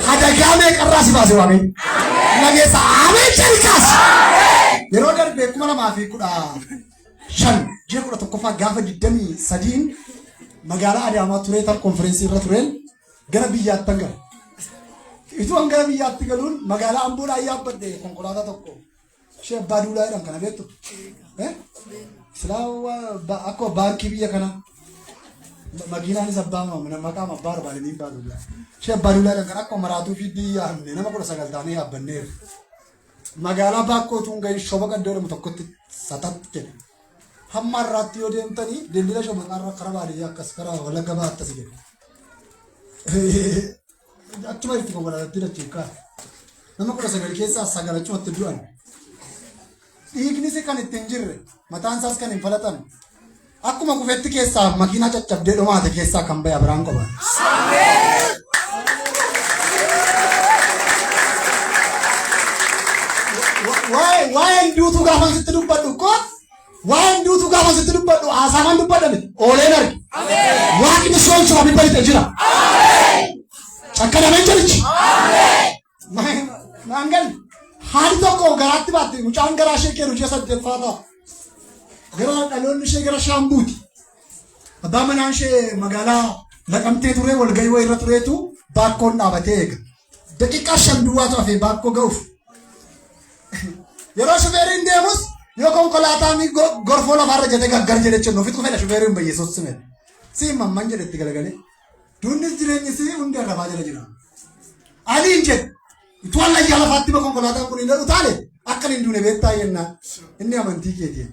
Hadagamee qarraasi baase waamee. Nageessa ameen jalqaas. Yeroo darbee 2015 jechuudha tokkoffaa gaafa 23 magaalaa Adaamaa turee tan konferensii irra tureen gara biyyaatti tan gala. Ituun gara biyyaatti galuun magaalaa Amboodhaa yaabbadde konkolaataa tokko ishee abbaa duulaadhaan kana beektu. Silaa akka baankii biyya kana makiinaanis abbaa maqaa abbaa barbaadanii baatu. Ishee abbaa duulaadhaan kan akka maraatuu fi biyya hamne nama 19 taanee yaabbanneeru. Magaalaa Baakkootuun gahee shoba qaddoodhamu tokkotti satatti jedhe. Hamma irraatti yoo deemtanii daldala shoboqaarra karaa baadiyyaa akkas karaa Wallagga baattas jedhe. Achuma itti konkolaataatti dachiikaa. Nama 19 keessaa 9 achumatti du'an. Dhiignis kan ittiin jirre mataan isaas kan hin falatan. Akkuma kufetti keessaa makiinaa caccabdee dhumaate keessaa kan bahe Abiraan qofa. Waa'een duutuu gaafa sitti dubbadhu ko waa'een duutuu gaafa sitti dubbadhu haasaamaan dubbadhame ooleen argi. Waaqni soon shoobi balite jira. Cakkadamee jirichi. Maangal haali tokko garaatti baatte mucaan garaa ishee keeru ishee 8 ta'a. Gara dhaloonni ishee gara Shaambuuti. Abbaa manaan ishee magaalaa Naqamtee turee walgahii wayii irra tureetu baakkoon dhaabatee eega. Daqiiqaa 5 duwwaatu hafee baakkoo ga'uuf. Yeroo shufeeriin deemus yoo konkolaataan gorfoo lafarra jedhee gaggar jedhee jennu ofitti fedha shufeeriin bayyeessuutti simee. Si mamman jedhetti galagalee. Duunnis jireenyi si hundi arrabaa jala jira. Aliin jedhe itti waan layyaa lafaatti ba konkolaataan kun hin utaale akka hin duune beektaa yennaa inni amantii keetii.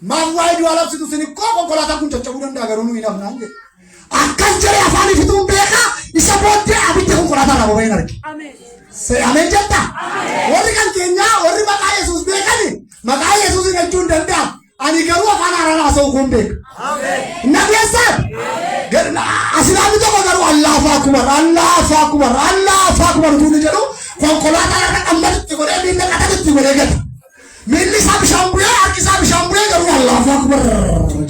Maaf waa'ee du'aa labsitu sini koo konkolaataan kun caccabuu danda'a garuu nu hin hafnaan jedhe. Akkas jedhee afaan ifituun beekaa isa booddee abidda konkolaataa irraa boba'een arge. Ameen jetta. Warri kan keenyaa warri maqaa Yesuus beekani maqaa Yesuus jechuun danda'a. Ani garuu afaan haaraan haasa'uu kun beeka. Nageessaan asilaamni tokko garuu Allaahu Akbar utuu jedhu konkolaataa irra qammatitti godhee miilla qatatitti godhee gata. Miilli isaa bishaan bu'ee harki isaa bishaan bu'ee garuu Allaahu Akbar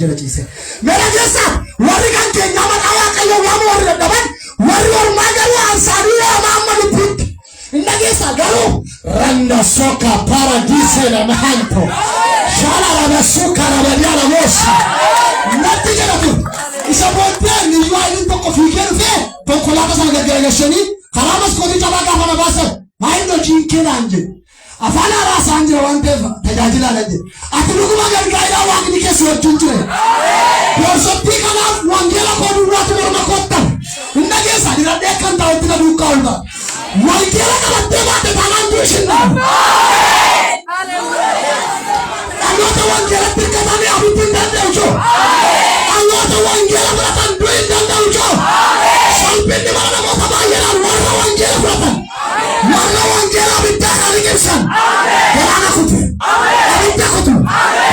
jedha ciise. Nageessaan warri kan keenyaa maqaa Waaqayyoo waamu warri dadhaban warri ormaa garuu ansaanii waamaa amma lubbuutti. Nagesa galo randa soka paradise na mahanto shala raba soka raba diala mosa nati jala tu isa bote ni yuwa ni toko fikir fe toko lata sana gagara shani karamas kodi chaba ka fana basa maindo jinkena anje afana rasa anje wante tajajila lanje atulugu magar gaida wangni ke sorchunjure yosotti kana wangela kodu watu marma kotta nagesa dira dekanta utina dukaulba Wangela kalate bate tanan duishinna. Anota wangela pikatani abitin dande ujo. Anota wangela beratan duin dande ujo. Sampai di mana mau tabayana warna wangela beratan. Warna wangela abita kali kesan. Kerana kutu. Abita kutu.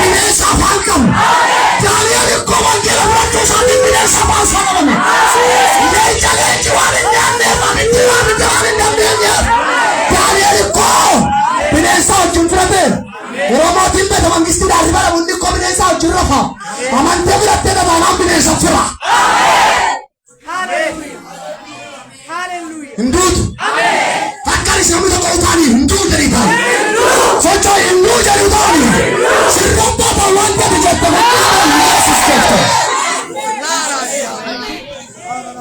Ini safal kamu. Jadi ada kau wangela beratan saat ini safal sana mana. Ini jangan jualin dande, tapi jualin dande. Romotin beda mangisti dari mana mundi kombinasi jurrafa. Aman tegak tegak mana kombinasi fira. Haleluya. Hindut. Amen. Takkan isyamu tak kau tani hindut dari tani. Socho hindut dari tani. Sirapa bawan jadi jatuh. Yesus Kristus.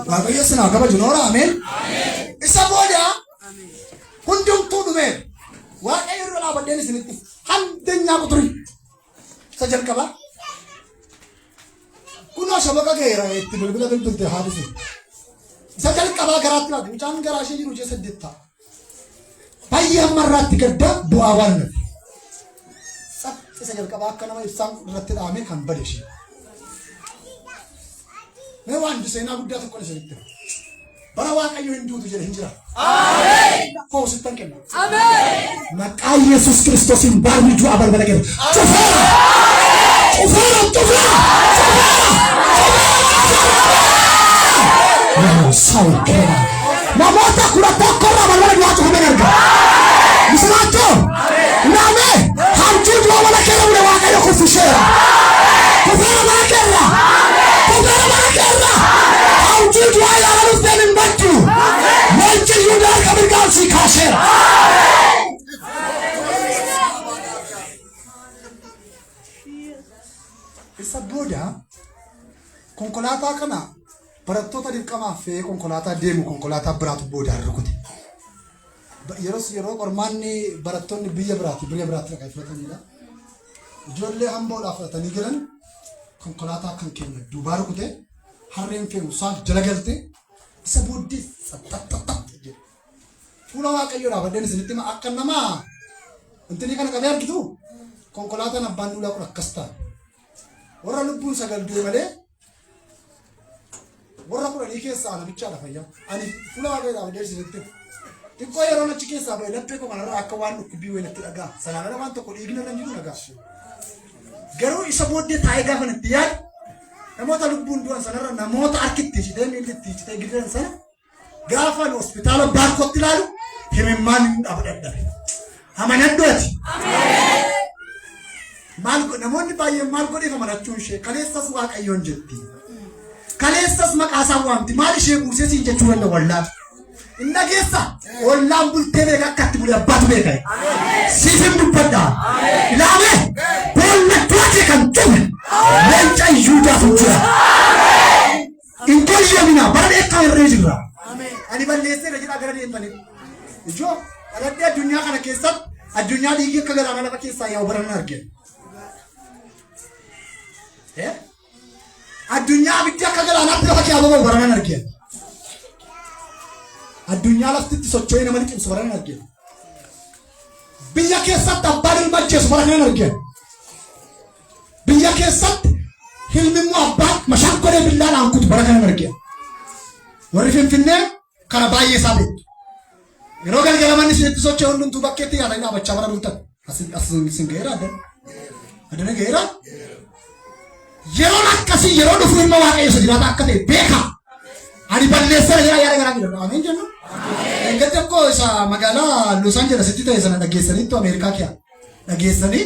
Bapak Yesus nak apa junora amin. Isaboja. Kunjung tu dume. Wah air lah bandel sini. Handenya putri. Sajar kaba. Kuna shabaka gera itu berbeda bentuk teh hadis. Sajar kaba gerat lah. Jangan gerasi jiru jasa detta. Payah marat kerja doa warna. Sajar kaba kan nama isang ratit ame kan badesi. Mewan di sana budak tu kau sendiri. Barawa kayu Hindu tu jadi hijrah. Amin. Kau setan kena. Amin. Maka Yesus Kristus yang baru juga abal balik. Cufara. Saul kena. Mama tak kuat takor abal balik waktu benar. Bisa tu. Name. Hancur dua balik kena udah wakai aku fishera. Cufara balik kena. Hancur dua yang harus benin batu. Hancur yudar kabir kalsi kasir. Isa booda konkolaataa kana barattoota dirqamaaf fe'ee konkolaataa deemu konkolaataa biraatu boodaan rukute. Yeroo qormaanni barattoonni biyya biraatti dhaqaa fudhatanidha. Ijoollee hamboodhaa fudhatanii jiran konkolaataa kan kennu duubaa rukute harreen fe'u isaan jala galte isa booddee jedhe. Fuula Waaqayyoo dhaabadheen isinitti akka namaa intinii kana qabee argitu konkolaataan abbaan duulaa kun akkas ta'a. Warra lubbuun sagal du'e malee warra kudhanii keessaa namichaadha fayyaa. Ani fuula Waaqayyoo dhaabadheen isinitti xiqqoo yeroo achi keessaa ba'e laphee koo kanarraa akka waan dhukkubii wayiitti dhagaa. Sanaan ala waan tokko dhiigni irra jiru dhagaa. Garuu isa booddee taa'ee gaafa itti yaadu namoota lubbuun du'an sanarra namoota harkitti hidhee miilli itti hidhee gidiran sana gaafa hospitaala baarkootti ilaalu himimmaan hin dhaabadhaadhabe. Amanaddooti. Namoonni baay'een maal godheef amanachuun ishee kaleessas Waaqayyoon jetti. Kaleessas maqaasaa waamti. Maal ishee buusee siin jechuu danda'a wallaatu. Inna keessa ollaan bultee beeka akka itti bulee abbaatu beeka. Siif hin dubbadhaa. Ilaamee boolla duwwatee kan tume leenca iyyuudhaaf jira. Hin kolyoomina bara dheekkaa irree jirra. Ani balleessee irra jira gara deemtanii. Ijoo aladde addunyaa kana keessatti addunyaa dhiigii akka galaana lafa keessaa yaa'u baran argina. Addunyaa abiddi akka galaanaatti lafa keessaa bahu baran argina. Addunyaa laftitti socho'ee nama liqimsu baran argina. Biyya keessatti abbaan ilma ajjeesu baran argina. Biyya keessatti ilmi immoo abbaan mashaakkolee billaan aankutu baran argina. Warri Finfinnee kana baay'ee isaa beektu. Yeroo galgala manni isinitti socho'e hundumtuu bakkeetti yaadanii dhaabachaa bara bultan. Asin gaheera addana gaheera. Yeroon akkasii yeroo dhufu ilma Waaqayyo isa jiraata akka ta'e beeka. Ani balleessee jira yaada garaa jira. Ameen jennu. Eeggatti akkoo isa magaalaa Los Angelesitti ta'e sana dhageessaniitu Ameerikaa kiyaa. Dhageessanii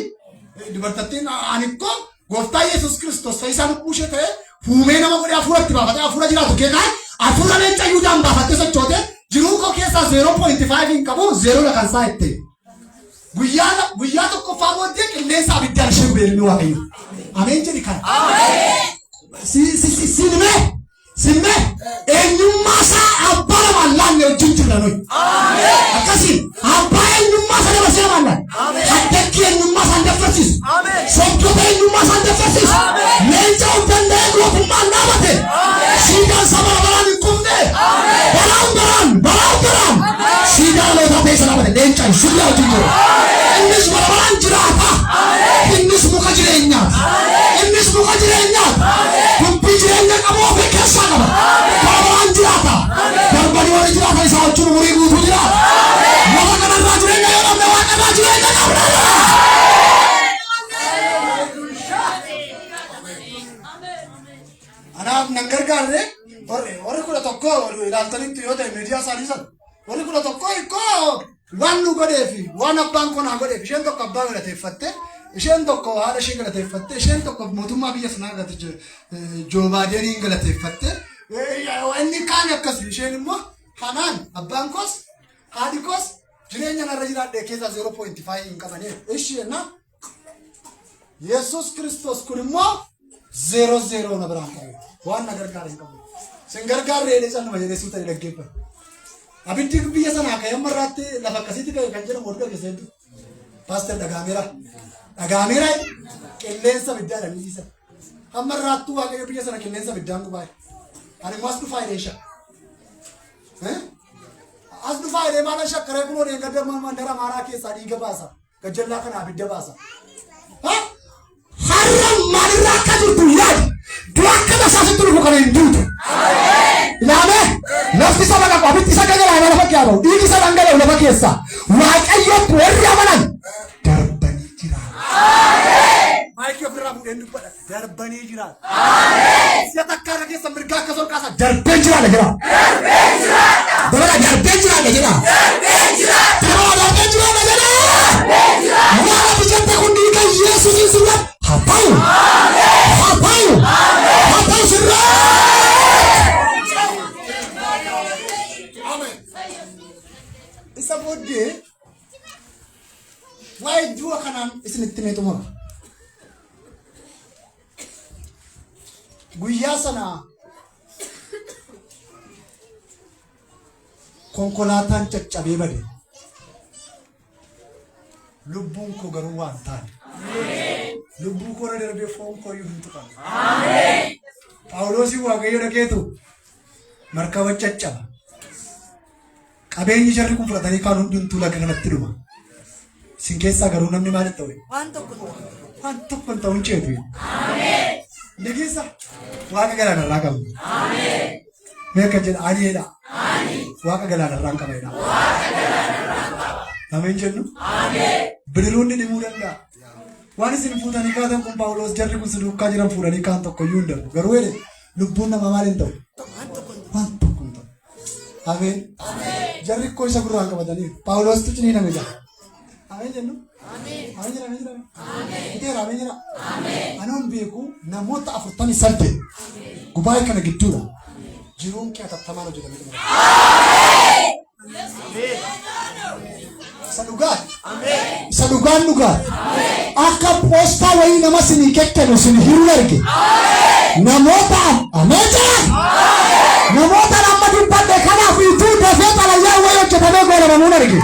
dubartattiin ani akkoo gooftaa Yesuus Kiristoos fayyisaa lubbuu ishee ta'e fuumee nama godhee hafuuratti baafatee hafuura jiraatu keekaa hafuura leenca Yihuudaan baafattee sochootee jiruu koo keessaa 0.5 hin qabu 0 kan isaa itti. Guyyaa tokkoffaa booddee qilleensa abiddaan ishee gubee ilmi Waaqayyo. Ameen jedhi kana. Simmee eenyummaa isaa abbaa namaan laanne wajjin jirra nuyi. Akkasii abbaa eenyummaa isaa dabarsee namaan laanne. Haddeekkii eenyummaa isaa dabarsiisu. Sobdoota eenyummaa isaa dabarsiisu. Leenca of danda'ee gootummaan dhaabate. Siidaan saba baraan hin qubne. Baraan. Siidaan lootaa ta'e sana bade leencaan shullee wajjin jiru. Innis baraan jiraata. Innis muka jireenyaati. Dubbii jireenya qabu ofii keessaa qaba. Baraan jiraata. Darbanii warri jiraatan isaa wajjin umurii guutuu jiraata. Lafa kanarraa jireenya yoo dhabne waaqarraa jireenya qabna. Anaaf nan gargaarre warri kudha tokko ilaaltanitti yoo ta'e miidiyaa isaanii sana warri kudha tokko hiikoo waan nu godheefi waan abbaan konaa godheef isheen tokko abbaa galateeffatte isheen tokko haadha ishee galateeffatte isheen tokko mootummaa biyya sanaa Joo Baayideniin galateeffatte inni kaan akkasii isheen immoo hanaan abbaan koos haadhi koos jireenya narra jiraadhee keessaa 0.5 hin qabanii isheen Yesuus Kiristoos kun immoo 0 na biraan qabu waan na gargaara hin qabu. Sin gargaarree dheesan nama jedhee suuta dhaggeeffatu. Abiddi biyya sanaa ka'ee amma irraatti lafa akkasiitti ka'e kan jedhamu hodhu dhageessa hedduu. Paaster Dhagaameera qilleensa biddaa dhabisiisa. Amma irraattuu Waaqayyo biyya sana qilleensa biddaan qubaa. Ani immoo as dhufaa hidheesha. As dhufaa hidhee maala shakkaree kunoo deeggarda mandara maaraa keessaa dhiiga baasa. Gajjallaa kana abidda baasa. Har'a maalirraa akka jirtu yaadi. Dura akka tasaasitti dhufu kana hin duutu. Ilaamee lafti isa baqaqu abitti isa gagalaa lafa kiyaabahu dhiigi isa dhangala'u lafa keessaa Waaqayyotti warri amanan darbanii jiraatu. Maayikii ofirraa fuudheen dubbadha darbanii jiraatu. Siya takka irra keessa mirgaa akka solqaasa darbeen jiraata jira. Dabala darbeen jiraata jira. Dabala darbeen jiraata jira. Waan abijjatte kun dhiiga Yesuusiin sirra haa ta'u. Sirraa. Isa booddee waa'ee du'a kanaan isinitti mee xumura. Guyyaa sana konkolaataan caccabee bade. Lubbuun koo garuu waan taane. Lubbuu koo irra darbee foon koo iyyuu hin tuqamu. Phaawulosii Waaqayyo dhageetu markaba caccaba. Qabeenyi jarri kun fudhatanii kaan hundumtuu laga kanatti dhuma. Isin keessaa garuu namni maal ta'u? Waan tokko hin ta'u hin ceetu. Dhageessa Waaqa galaanarraa qabu. Meeqa jedha aniidha. Waaqa galaanarraa hin qabeedha. Ameen jennu. Bidiruun dhimuu danda'a. Waan isin fuutanii kaatan kun Phaawulos jarri kun saduukaa jiran fuudhanii kaan tokko iyyuu hin darbu. Garuu jedhe lubbuun namaa maal hin ta'u? Waan tokko hin ta'u. Ameen. Jarri koo isa gurraan qabatanii Phaawulos tucinii nama jira. Ameen jennu. Ameen jira. Iteera ameen jira. Anuun beeku namoota 48 gubaa'ee kana gidduudha. Jiruun kee atattamaan hojjetamee jira. Isa dhugaan dhugaati. Akka poostaa wayii nama sinii kekkenu sinii hiruu arge. Namoota ameen jira. Namoota nama dubbadde kanaaf ituu dafee xalayyaa wayii hojjetamee goolabamuun arge.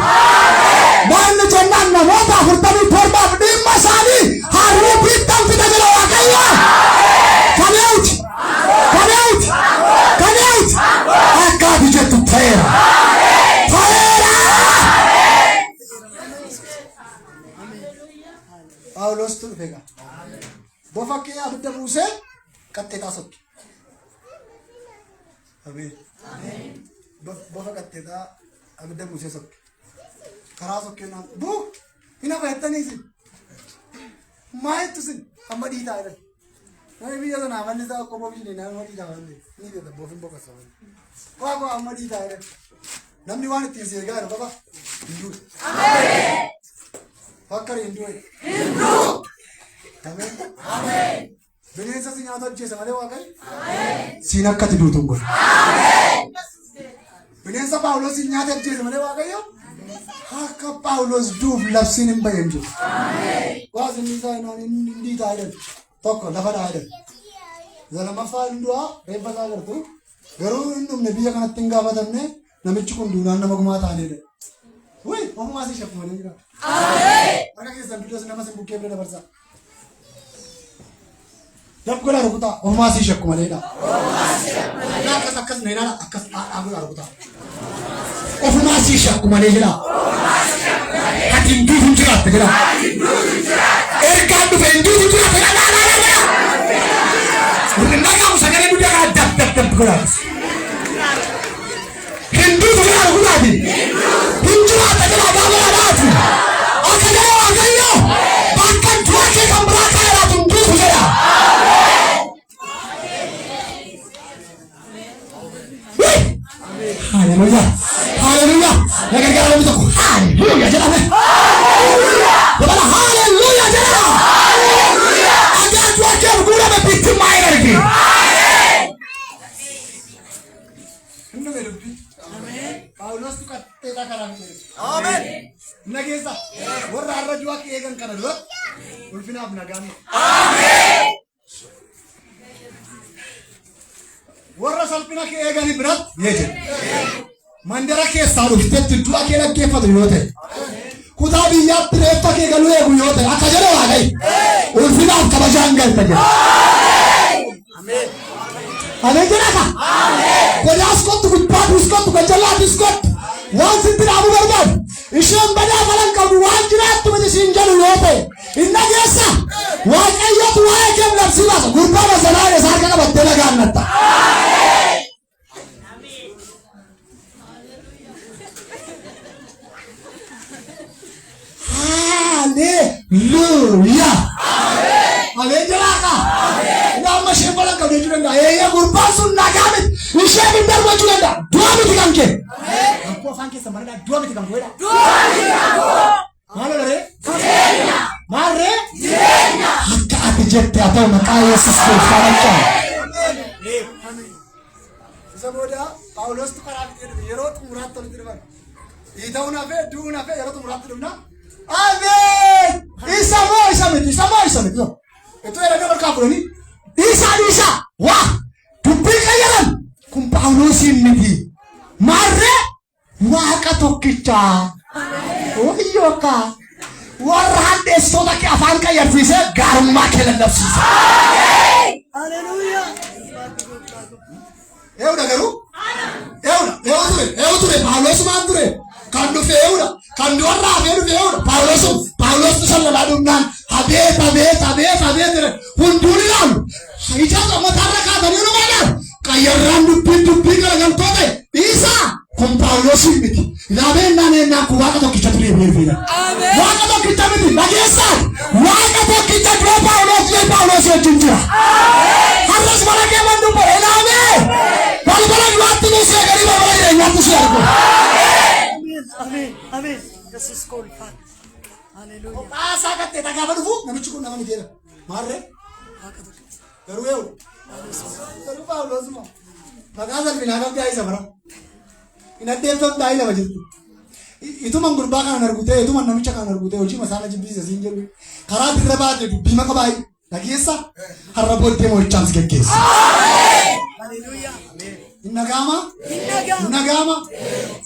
Maanni jennaan namoota 47 dhimma isaanii harrii biittan fida jira Waaqayyo. Kaneewuti. Akka ati jettu ta'eera. Phaawulos tu dhufeega. Bofa kee abidda buusee qaxxeetaa sokke. Ameen. Bofa qaxxeetaa abidda buusee sokke. Karaa sokkee naan buu hina fayyadanii isin. Maayettu isin amma dhiitaa jedhan. Namni biyya sanaa manni isaa qomoo biyyi nama dhiitaa manni. Ni beekta boofin boqa sabani. Waaqoo amma dhiitaa jedhan. Namni waan ittiin seegaa jiru qaba. Hinduu. Ameen. Fakkari hinduu. Ameen. Bineensa si nyaata hojjeessa malee Waaqayyo. Ameen. Siin akkati duutuun godha. Ameen. Bineensa Phaawulos si nyaata hojjeessa malee Waaqayyo. Akka Phaawulos duuf labsiin hin bahin jiru. Ameen. Waas inni isaa hin dhiitaa jedhan. Tokko lafa dhaa jedhan. Lammaffaa hindu'aa reeffa isaa agartu. Garuu hin dhumne biyya kanatti hin gaafatamne namichi kun duunaan nama gumaa ta'anidha. Wai, ofumaa si shakku malee jira. Ameen. Akka keessan biddoos nama sin bukkee bira dabarsa. Dabgola rukutaa ofumaa si shakku maleedha. Akkas na ilaala akkas dhaabuudha rukutaa. Ofumaa si shakku malee jira. Ati hin duutu hin jiraatte jira. Ergaan dhufe hin duutu hin jiraatte jira. Nagamu sagalee guddaa kana dab godhaas. Hinduutu jira rukutaati. Hinjiraata jira gaabalaadhaati. Akka jala Waaqayyo bakka du'a kee kan biraa kaayiraatu hinduutu jira. Haleluuyaa. Nagargaara namni tokko haleluuyaa jedhame. Dabala haleluuyaa jedha. Ajaa du'a kee guurame bittimmaa hin argine. Phaawulos tu qaxxeetaa karaa hin jiru. Ameen. Nageessa warra har'a du'a kee eegan kana dura ulfinaaf nagaan. Ameen. Warra salphina kee eegani biratti yeete. Mandara keessaa dhuftetti du'a kee dhaggeeffatu yoo ta'e. Kutaa biyyaatti reeffa kee galuu eegu yoo ta'e akka jedhe Waaqayyo ulfinaaf kabajaan galta jedha. Ameen. Ameen jedhaka. Ameen. Kodaas kottu gubbaadus kottu gajjallaatis kottu waan sitti dhaabu barbaadu isheen badaa falan qabdu waan jiraattu miti siin jedhu yoo ta'e hin dhageessa Waaqayyotu waa'ee kee labsii baasa gurbaa masalaa isaa harka qabattee dhagaannatta. Haleluuyaa. Ameen jedhaka. Nama isheen balan qabdu jechuu danda'a. Eeyyee gurbaan sun nagaa miti isheen hin darbachuu danda'a. Du'a miti kan kee. Akkoo afaan keessa maradhaa du'a miti kan koo'edha. Du'a miti kan koo. Maal olaree? Jireenya. Maalree? Jireenya. Akka ati jette haa ta'u maqaa Yesuus Kiristoos fachaa. Isa booda Phaawulostu karaa bitee dhufe yeroo xumuraatti walitti dhufan. Dhiita'uun hafee du'uun hafee yeroo xumuraatti dhufna. Ameen. Isa moo isa miti? Isa moo isa miti? Itu era dabar kaburani. Isa waa dubbii qayyaran kun Phaawulosiin miti maarree waaqa tokkichaa wayyoka warra hadheessitoota kee afaan qayyarsiisee gaarummaa kee lallabsiisa. Eewudha garuu eewu ture Phaawulos maal ture kan dhufe eewudha kan warra hafee dhufe eewudha Phaawulos sallalaa dhumnaan abeet hunduun ilaalu ija mataarra kaatanii nu maadaan qayyarraan dubbii garagaltoota isaa kun Phaawulosiin miti ilaabeen kun waaqa tokkicha ture beerfeedha waaqa tokkicha miti dhageessaan waaqa tokkicha ture Phaawulos wajjin jira har'as mana kee mandubbo ilaabee balbala du'aatti nu seeqanii balbala jireenyaatti si argu. Amen. Das ist cool. Halleluja. Qophaa gattee dhagaa dhufu namichi kun nama ni jedha maarree garuu eewudha garuu Phaawulosuma maqaa salphinaa qabdi haa isa bara hin addeeffamtu haa lama jirtu ituman gurbaa kanan argutee ituman namicha kanan argutee hojii masaana jibbisiisa siin jedhu karaa dirra baate dubbii maka baay'ee dhageessa har'a booddee mo'ichaans geggeessa. Halleluja. Innagaama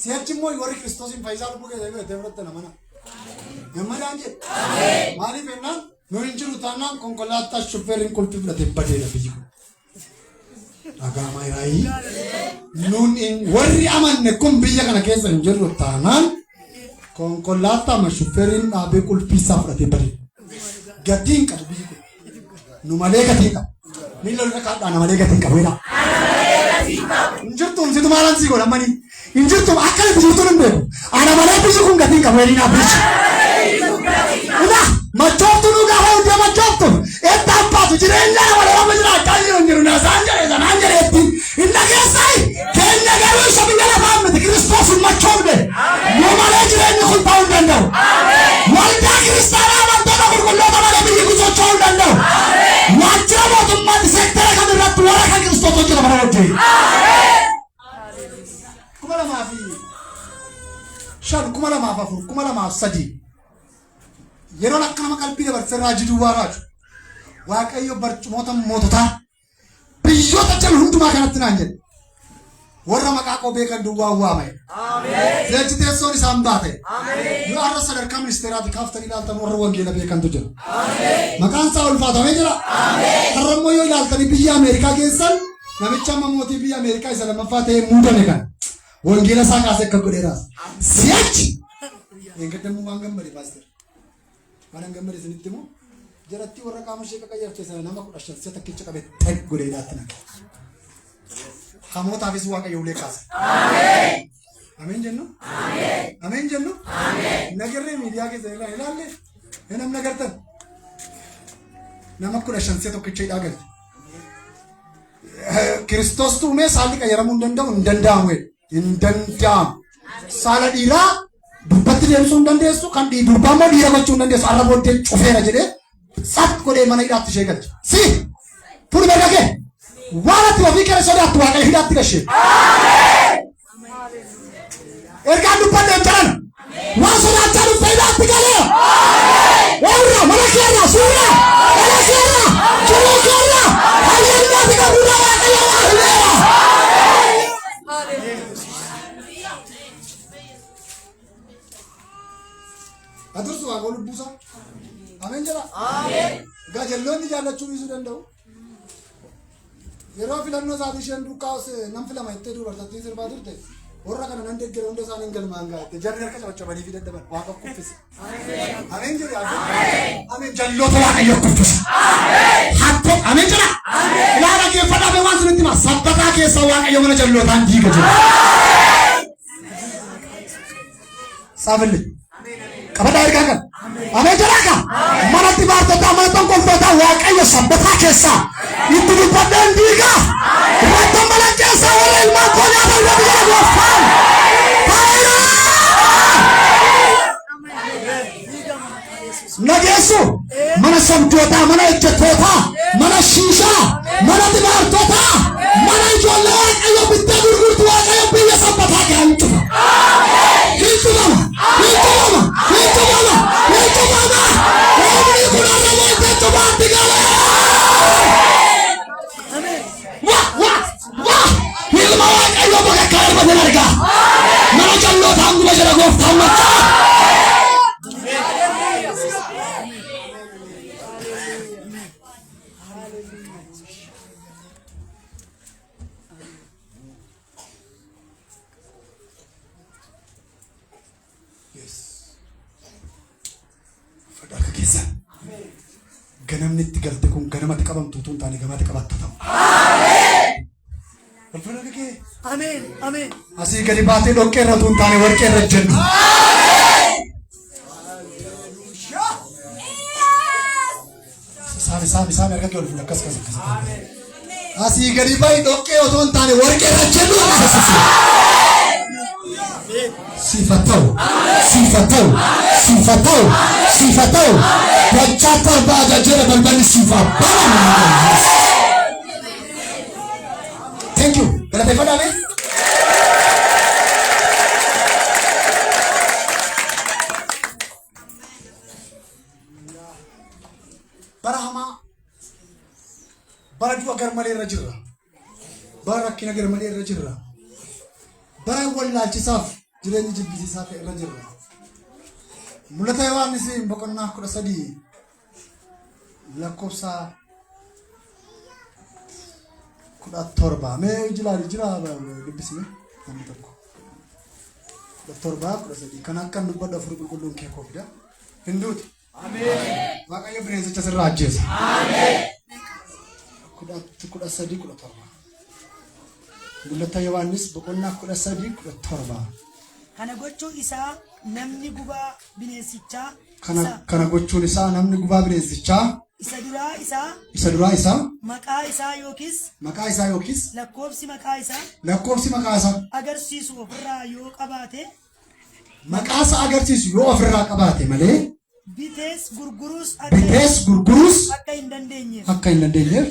si'achi immoo warri Kiristoosiin fayyisaa lubbuu keessa eeguu fudhatte namana gammadaan jedhe maaliif jennaan nu hin jiru taanaan konkolaataa shufeeriin qulfii fudhatee badeedha biyyi kun dhagaama yaa'ii nuun warri amanne kun biyya kana keessa hin jirru taanaan konkolaataa ma shufeeriin dhaabee qulfii isaa fudhatee badeedha gatiin qabu biyyi kun nu malee gatiin qabu miila irra kaadhaa na malee gatiin qabu jedha. Injirtum situ maalan sii godhan manii injirtum akkanatti jirtuun hin beeku ana malee biyyi kun gatiin qabu jedhina abbichi. Ina machooftu nu gaafa hundee machooftu eetta abbaatu jireenya nama lama jiraachaa jiru jiru naasaan jedhe sanaan jedheetti hin dhageessai keenya garuu isa biyya lafaa miti Kiristoosin machoofne nu malee jireenyi kun ta'uu hin danda'u. Waldaa kiristaanaa amantoota qulqulloota malee biyyi kun socho'uu hin danda'u. Waajjira mootummaatti seektara kam irratti warra kan Kiristoos hojjeta mana hojjete. 2004 yeroo akka nama qalbii dabarsee raajii duwwaa raaju waaqayyo barcumoota moototaa biyyoota jala hundumaa kanatti naan jedhe warra maqaa koo beekan duwwaa waamee jechi teessoon isaan baate yoo har'a sadarkaa ministeeraatti kaaftanii ilaaltan warra wangeela beekantu jira maqaan isaa ulfaatamee jira har'a immoo yoo ilaaltanii biyya Ameerikaa keessan namicha amma mootii biyya Ameerikaa isa lammaffaa ta'ee muudame kan wangeela isaa kaasee akka godheeraas si'achi eeggadamuu waan gammade paaster waan gammade isinitti immoo jaratti warra qaama ishee qaqqayyartee sana nama 15 takkicha qabee ta'e godheeraatti naqa hamootaafis waaqayyo ulee kaase. Ameen jennu. Nagarree miidiyaa keessa ilaalle nam nagartan nama 15 tokkicha hidhaa galte. Kiristoos tuumee saalli qayyaramuu hin danda'amu. Saala dhiiraa dubbatti deemsuu hin dandeessu kan durbaa immoo dhiira gochuu hin dandeessu har'a booddee cufeera jedhee sat godhee mana hidhaatti ishee galche. Si fuudhi beekaa kee waan ati ofii kee sodaattu waaqayyo hidhaatti gashee. Ergaan dubbanne hin jiran waan sodaachaa dhufte hidhaatti galee. Warra mana keerra suura mana keerra jiruu keerra hayyamnaati qabuudha waaqayyo waa hileera. Atursu waa goolu buusa. Ameen jira. Gajalloonni jaallachuu dhiisuu danda'u. Yeroo filannoo isaatii isheen duukaas nam filama ittee dubartattii sirbaa turte warra kana nan deeggere hunda isaanii galmaan gaate jarri harka cabacabanii fi daddaban waaqa kuffise. Ameen jira. Ameen jalloota waaqayyo kuffise. Hatto ameen jira. Ilaala geeffadhaa waan sunitti hima sabbataa keessa waaqayyo mana jallootaan diiga jira. Saafilli. Qabadhaa ergaa kan. Ameen jira kan. Manatti baartotaa mana tonkolfootaa waaqayyo sabbataa keessa. Itu dubbadhaan diiga. Irratti malan keessa warra ilmaan koo nyaata irra biyya gooftaan. Nageessu mana sabdootaa, mana ejjettootaa, mana shiishaa, mana dibaartotaa, mana ijoollee waaqayyo bittee gurgurtu waaqayyo biyya sabbataa kee hin cufa. Hin cufama. Oomni kun arra mootii cufaatti galee. inni itti galte kun ganamatti qabamtu tun taane gamatti qabattu ta'u. Ameen. Ulfina kee. Ameen. Ameen. Asii gadi baatee dhoqqee irra tun taane warqee irra jennu. Saami arga kee ulfina kas. Asii gadi baay'ee dhoqqee otoo hin taane warqee irra jennu. Sifatau. Wachata baada jera balbali sifa. Thank you. Berapa pada ni? Barahama. Baraju agar malai rajira. Barakin agar malai rajira. Barang wala cisaf. Jireenyi jibbisiisaa ta'e irra jirra. Mul'ata Yohaannis boqonnaa 13 lakkoofsa 17 mee jira dubbisime namni tokko 17 kan akka dubbadhu afur qulqulluun kee koofida hinduuti. Ameen. Waaqayyo bineensicha sirraa ajjeesa. Ameen. 13 Mul'ata Yohaannis boqonnaa 13 Kana gochuun isaa namni gubaa bineensichaa kana gochuun isaa namni gubaa bineensichaa isa duraa isaa maqaa isaa yookiis lakkoofsi maqaa isaa agarsiisu ofirraa yoo qabaate maqaa isaa agarsiisu yoo ofirraa qabaate malee bitees gurguruus akka hin dandeenyeef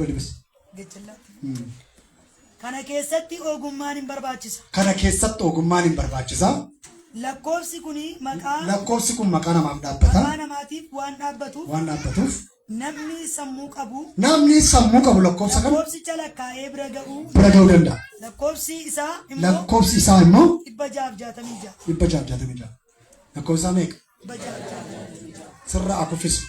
dubbis. Kana keessatti ogummaan hin barbaachisa. Lakkoofsi kun maqaa namaaf dhaabbata. Maqaa namaatiif waan dhaabbatuuf namni sammuu qabu lakkoofsicha lakkaa'ee bira ga'uu danda'a. Lakkoofsi isaa immoo 666. Lakkoofsi isaa meeqa? 666. Sirraa akuffisu.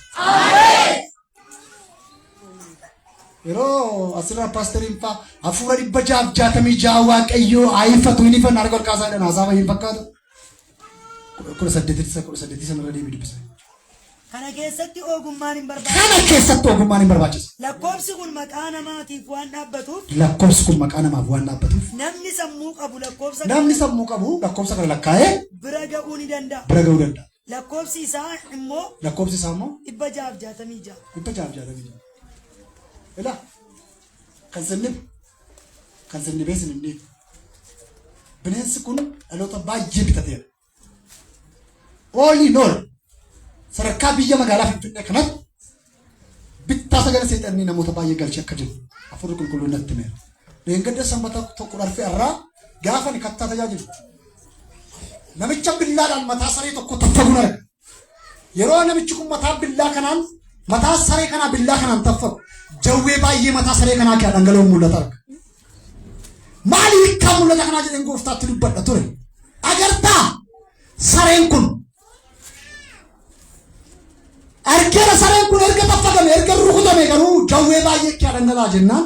Yeroo asirraa paasteriin fa'aa hafuura 666 waaqayyoo aayifatu inni fanna arga ol kaasaa dhaan haasaa fayyeen fakkaatu. 18 sanarra deemee dubbisa. Kana keessatti ogummaan hin barbaachisu. Lakkoofsi kun maqaa namaatiif waan dhaabbatuuf. Namni sammuu qabu lakkoofsa kana lakkaa'ee bira ga'uu ni danda'a. Lakkoofsi isaa immoo 666. Ila kan sannibee sinimni bineensi kun dhaloota baay'ee bitateera. Oolii nool sadarkaa biyya magaalaa Finfinnee kanatti bittaa sagala seexannii namoota baay'ee galchee akka jiru afurri qulqulluun natti himeera. Leengadda sanbata tokko dharfee irraa gaafa ni kattaa tajaajilu. Namicha billaadhaan mataa saree tokko taffaguun arga. Yeroo namichi kun mataa saree kanaa billaa kanaan taffagu. Jawwee baay'ee mataa saree kanaa kee dhangala'uun mul'ata arga. Maali hiikkaa mul'ata kanaa jedheen gooftaatti dubbadha ture. Agartaa sareen kun argeera sareen kun erga taffagame erga rukutame garuu jawwee baay'ee kee dhangala'aa jennaan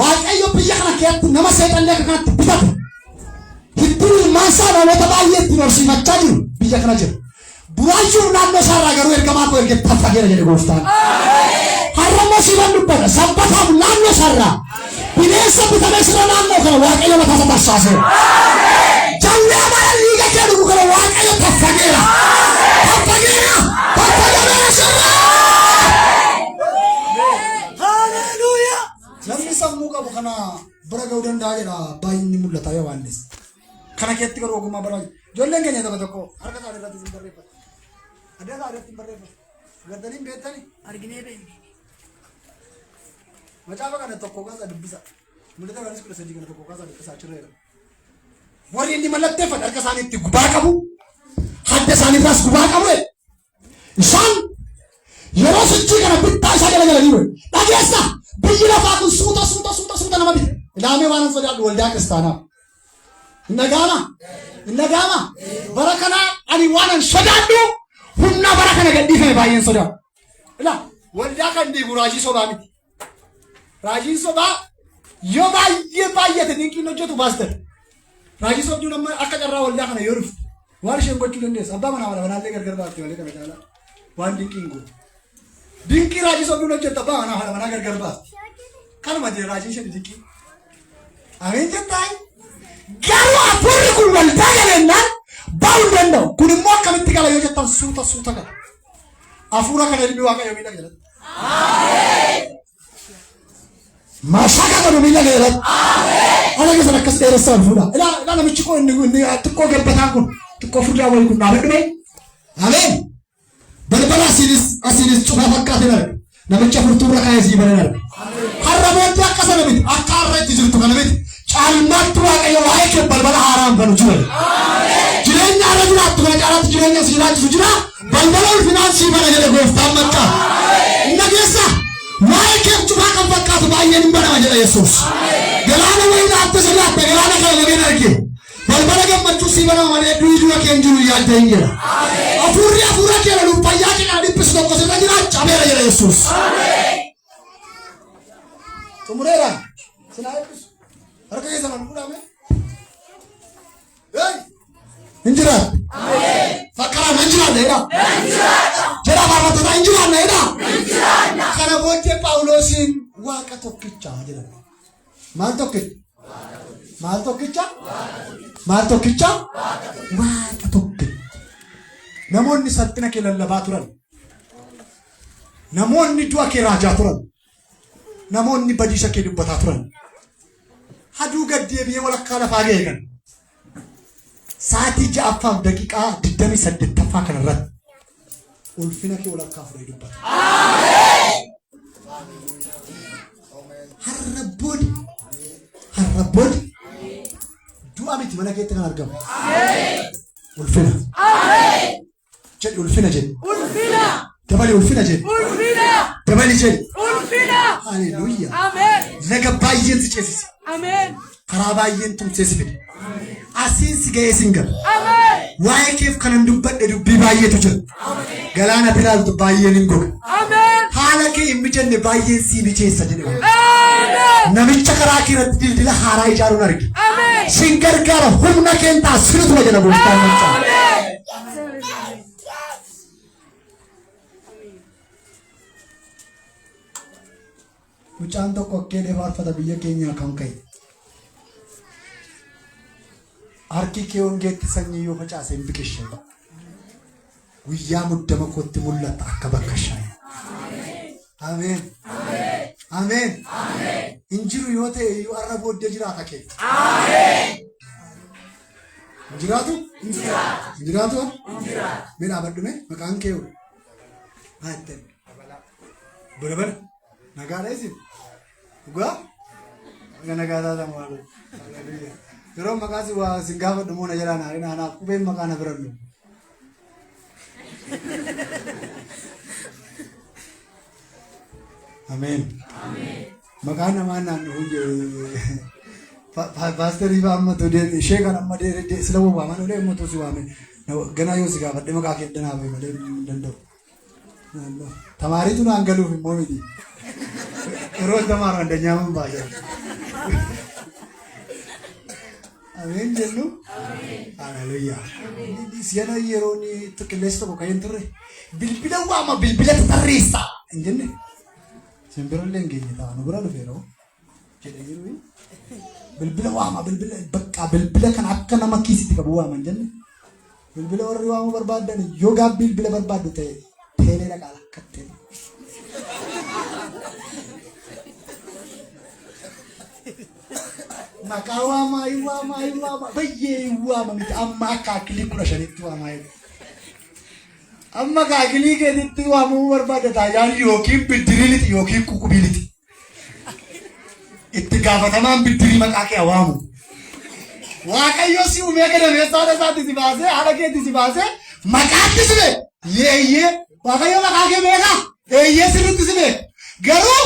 waaqayyo biyya kana keessatti nama seexanlee akka kanatti bitate. Hidduu ilmaansaa namoota baay'ee ittiin horsiifachaa jiru biyya kana jira. Buraayyuun naannoo isaarraa garuu ergamaa koo erga taffageera jedhe gooftaan. Harrammoo siban dubbata sabbataaf naannoo isaarraa bineensa bitamee sirra naannoo kana waaqayyo mataa isaa tarsaasee. Jawwee amala liiga kee dhugu kana waaqayyo taffageera. Sirra. Hallelujah. Namni sammuu qabu kana bira ga'uu danda'a jedha baay'inni mul'ata Yohaannis. Kana keessatti garuu ogummaa barbaachisa. Ijoolleen keenya tokko harka isaa irratti hin barreeffatu. Adda isaa irratti hin barreeffatu. Gaddaniin beektanii? Arginee beekne. Macaafa kana tokko kaasa dubbisa. Mul'ata Yohaannis 13 kana tokko kaasa dubbisa achirreera. Warri inni mallatteeffate harka isaaniitti gubaa qabu. Hadda isaaniirraas gubaa qabu. Isaan yeroo sochii kana bittaa isaa galagalanii dhageessa biyyi lafaa kun suuta nama bite. Ilaamee waan sodaadhu waldaa kiristaanaa. Innagaama bara kana ani waan sodaadhu humna bara kana gadhiifame baay'een sodaadhu. Ila waldaa kan diigu raajii sobaa miti. Raajiin sobaa yoo baay'ate dinqiin hojjetu baastan. Raajii sobduun amma akka carraa waldaa kana yoo dhuftu waan isheen gochuu dandeessa. Abbaa manaa wala banaallee gargar baafte malee kana caalaa waan dinqiin gootu. Dinqii raajii sobduun hojjetta ba'a manaa haadha manaa gargar ba'a. Kanuma jira raajiin ishee dinqii. Ameen jettaa? Garuu hafuurri kun waldaa galennaan ba'uu hin danda'u. Kun immoo akkamitti gala yoo jettan suuta gala. Hafuura kana ilmi waaqayyo miidha jalatti. Maashaqa godhu miidha jalatti. Ala keessan akkas dheeressaan fuudha. Ilaa namichi koo inni xiqqoo gabbataan kun xiqqoo furdaa wayii kun dhaabadhu mee? Ameen. Balbala asiinis cufaa fakkaatee arga. Namicha furtuurra kaayee sii banee arga. Har'a booddee akka sana miti akka har'a itti jirtu kana miti. Caalmaatti waaqayyo waa'ee kee balbala haaraan banu jira. Jireenya har'a jiraattu kana caalaatti jireenya si jiraachisu jira. Balbala ulfinaan sii bana jedhe gooftaan makka. Inna keessa waa'ee kee cufaa kan fakkaatu baay'een hin banama jedha Yesuus. Galaana wayii dhaabbate sodaatte galaana kana lageen arge. Balbala gammachuu sii banama malee du'a kee hin jiru yaadda hin jedha. Hafuura kee loluuf fayyaa kee kana dhiphisu tokko sirra jira cabeera jedha Yesuus. Xumureera sinaa eebbisu. Harka keessa nama fuudhame. Injiraat. Fakkaraan injiraadha. Jira faarfattoota injiraadha. Kana booddee Phaawulosiin waaqa tokkicha jedhama. Maal tokkicha? Maal tokkicha? Maal tokkicha? Waaqa tokkicha. Namoonni salphina kee lallabaa turan. Namoonni du'a kee raajaa turan. Namoonni badiisa kee dubbataa turan. Haduu gaddeebi'ee walakkaa lafaa ga'e kan. Sa'aatii 6 daqiiqaa 28 kanarratti ulfina kee walakkaa fudhee dubbata. Harrabboodi du'a miti mana keetti kan argamu. Ulfina. Jedhi ulfina jedhi. Dabali ulfina jedhi. Dabali jedhi. Haleluuyaa. Laga baay'een si ceesise. Karaa baay'een tumsee si fide. Asiin si ga'ee si hin galu. Waa'ee keef kanan dubbadhe dubbii baay'eetu jira. Galaana bilaaltu baay'een hin goga. Haala kee hin mijanne baay'een si mijeessa jedhe. Namicha karaa kee irratti dildila haaraa ijaaruun arge. Sin gargaara humna keen taasisutuma jedha gooftaan machaa. Mucaan tokko akkee faarfata biyya keenyaa kan ka'e. Harki kee hongeetti sanyii yoo facaase hin biqilche. Guyyaa muddama kootti mul'ata akka bakka shaayii. Ameen. Ameen. Injiru yoo ta'e iyyuu har'a booddee jiraata kee. Injiraatu? Injiraatu? Mee dhaabadhume maqaan kee yoo? Haatteen. Balbala. Nagaadha isin? Dhugaa? Nagaa taatan waan. Yeroo maqaa si waa sin gaafadhu moo na jalaa naaf qubeen maqaa na birannu. Ameen. Maqaan namaa naannoo paasterii fa'aa amma ishee kan amma sila waaman olee amma si waame ganaa yoo si gaafadhe maqaa kee danaa bahe malee hin danda'u. Tamaariitu naan galuuf immoo miti. Yeroo tamaaru addanyaaman baay'ee. Ameen jennu. Haleluuyaa. Siyaana yeroo ni qilleensa tokko ka'een turre bilbila waama bilbila tarreessa hin jenne. Simbirallee hin geenye ta'a nu bira dhufeeroo jedhee jiru. Bilbila waama bilbila kan akka nama kiisitti qabu waama hin jenne. Bilbila warri waamuu barbaadan yoo gaaf bilbila barbaaddu ta'e teelee dhaqaa lakkattee. Maqaa waamaa baay'ee waama miti amma akka akilii 15tti waamaa jiru. Amma akka akilii keetitti waamuu barbaada taayaan yookiin biddiriiliti yookiin kukubiiliti. Itti gaafatamaan biddirii maqaa kee waamu. Waaqayyo si uumee gadameessaa haadha isaatti si baasee haadha keetti si baasee maqaatti si beeku. Yeeyyee waaqayyo maqaa kee beekaa? Eeyyee sirriitti si beeku. Garuu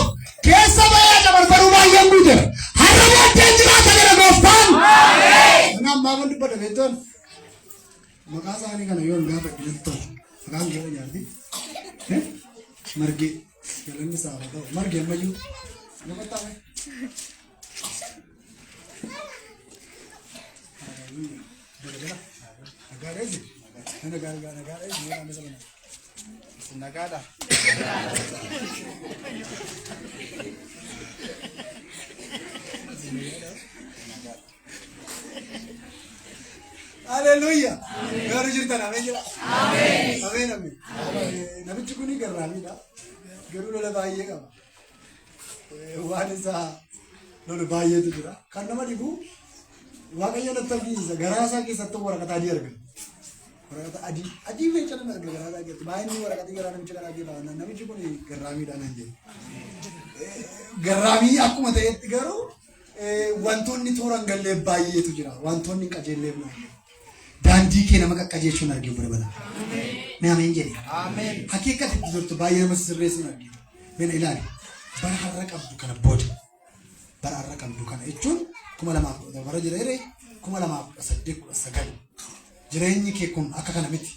keessa baay'ee dabarbaruu baay'een guuteera. Har'a booddeen jiraata jedha gooftaan. Kanaaf maafan dubbata beektoon maqaa isaanii kana yoo hin gaafadhu jettoon maqaan kee nyaatti margee galanni isaa haa ta'u margee ammayyuu nama Nagaadha. Nagada. Hallelujah. Garu jirtan amen jira. Amen. Amen amen. Namichi kuni garraamidha. Garuu lola baay'ee qaba. Waan isaa lola baay'eetu jira. Kan nama dhibu Waaqayyo natti argisiisa. Garaa isaa keessatti waraqata adii argina. Waraqata adii meeshaa nama argina garaa isaa keessatti. Baay'inni waraqati garaa namicha kanaa keessa. Namichi kuni garraamiidha nan jedhe. Garraamii akkuma ta'etti garuu wantoonni tooran gallee baay'eetu jira. Wantoonni qajeellee baay'ee. Daandii kee nama qaqqajeechuun arginu bira bala. Ameen jedhe. Ameen. Hakiikatti itti turtu baay'ee nama sirreessuun arginu. Mena ilaali. Bara har'a qabdu kana booda. Bara har'a qabdu kana jechuun 2010 bara jira irree 2018 jireenyi kee kun akka kana miti.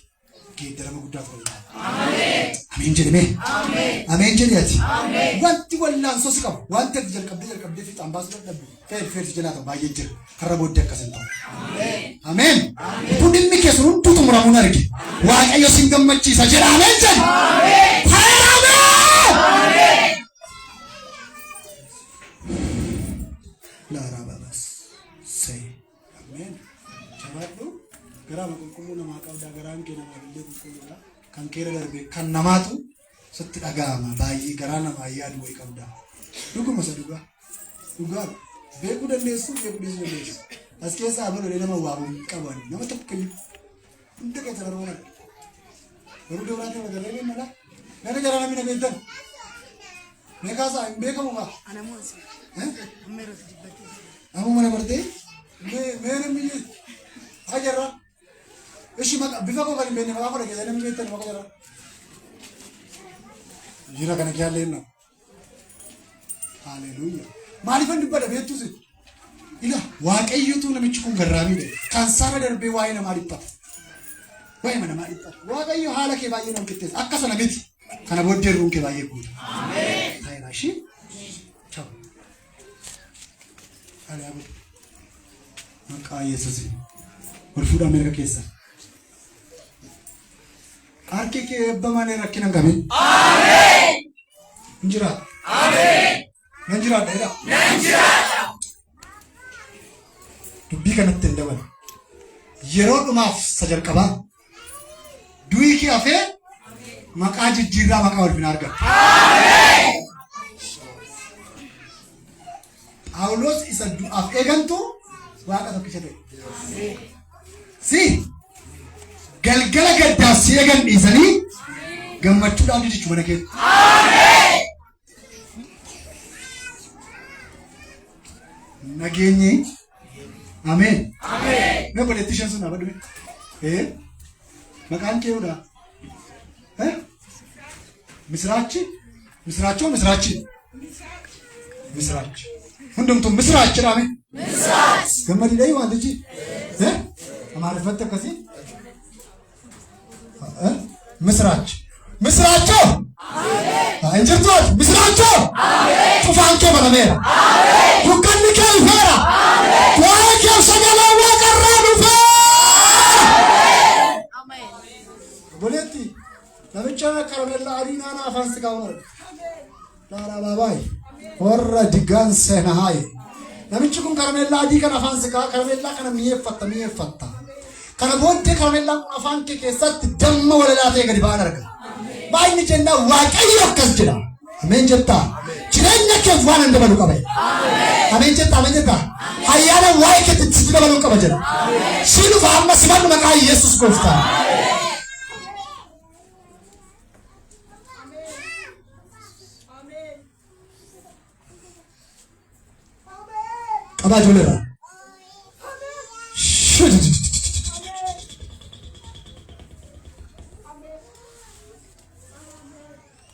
Geeddarama guddaa ta'udha. Ameen. Ameen jedhame. Ameen. Ameen jedhati. Ameen. Wanti wallaansoo si qabu. Wanti jalqabdee fiixaan baasuu dadhabdu. Feerti jalaata baay'ee jira. Har'a booddee akkasin ta'u. Ameen. Ameen. Dhimmi kee sun hunduu xumuramuun arge. Waaqayyo sin gammachiisa jedha. Ameen jedhi. Ameen. Ameen. Laara babas. Say. Ameen. Jabaadhu. Garaa qulqulluu namaa qabda. Garaan kee namaa illee qulqulluudha. Kan keera darbe kan namaatu sitti dhaga'ama. Baay'ee garaa namaa yaadu wayii qabda. Dhuguma isa dhugaa. Dhugaa. Beekuu dandeessu beekuu dandeessu. As keessaa abaloo nama waamu qaban nama tokkoyyuu hunda keessa darbuun garuu dooraatti magarree mala nama jara namni nama eegdan meeqaasaa hin beekamu maa ammoo mana bartee mee namni haa jarra ishi bifa koo kan hin beekne maqaa godha keessaa namni beektan maqaa jarra jira kana kiyaallee na haleluuyaa maaliifan dubbadha beektuusi ila waaqayyotu namichi kun garraamiidha kan saara darbee waa'ee namaa dhiphata waa'ee namaa dhiphata waaqayyo haala kee baay'ee nama qixxeessa akkasuma miti kana booddee ruun kee baay'ee guuta ameen taayiraashi chao alaabu maqaa yesuusi ol fuudhaa mirga keessa harki kee eebbamaan rakkina hin qabin ameen injira ameen nan jiraadha jedha nan jiraadha dubbii kanatti hin dabalu yeroo dhumaaf sajalqabaa du'ii kee hafee maqaa jijjiirraa maqaa walbinaa argata. Ameen. Phaawulos isa du'aaf eegantu waaqa tokkicha ta'e. Si galgala gaddaaf si eegan dhiisanii gammachuudhaan jijjiichu mana keessa. Ameen. Nageenyi. Ameen. Ameen. Mee politician sun abadu. Maqaan kee udaa. Misraachi. Misraachoo misraachi. Misraachi. Hundumtuu misraachi dhaame. Misraachi. Gammadii dhayi waan tichi. Amaariffatti akkasii. Misraachi. Misraachoo. Ameen. Injirtoota. Misraachoo. Ameen. Cufaan kee banameera. Ameen. Dukkanni kee ifeera. Ameen. Waa'ee kee sagalee waaqarraa dhufee. Ameen. Boleetti. Namicha karameellaa adii naannoo afaan si kaa'uun Laara baabaayi. Warra diggaan seenaayi. Namichi kun karameellaa adii kan afaan si kaa'u karameellaa kana mi'eeffatta. Kana booddee karameellaan kun afaan kee keessatti damma walalaa ta'e gadi ba'an arga. Baay'inni jennaa waaqayyo akkas jedha. Ameen jettaa. Jireenya keef waan hin dabalu qaba. Ameen jettaa ameen jettaa. Hayyaana waa'ee keetti si dabaluu qaba jedha. Si dhufa amma simannu maqaa Yesuus gooftaa. Abaa ijoolleedha.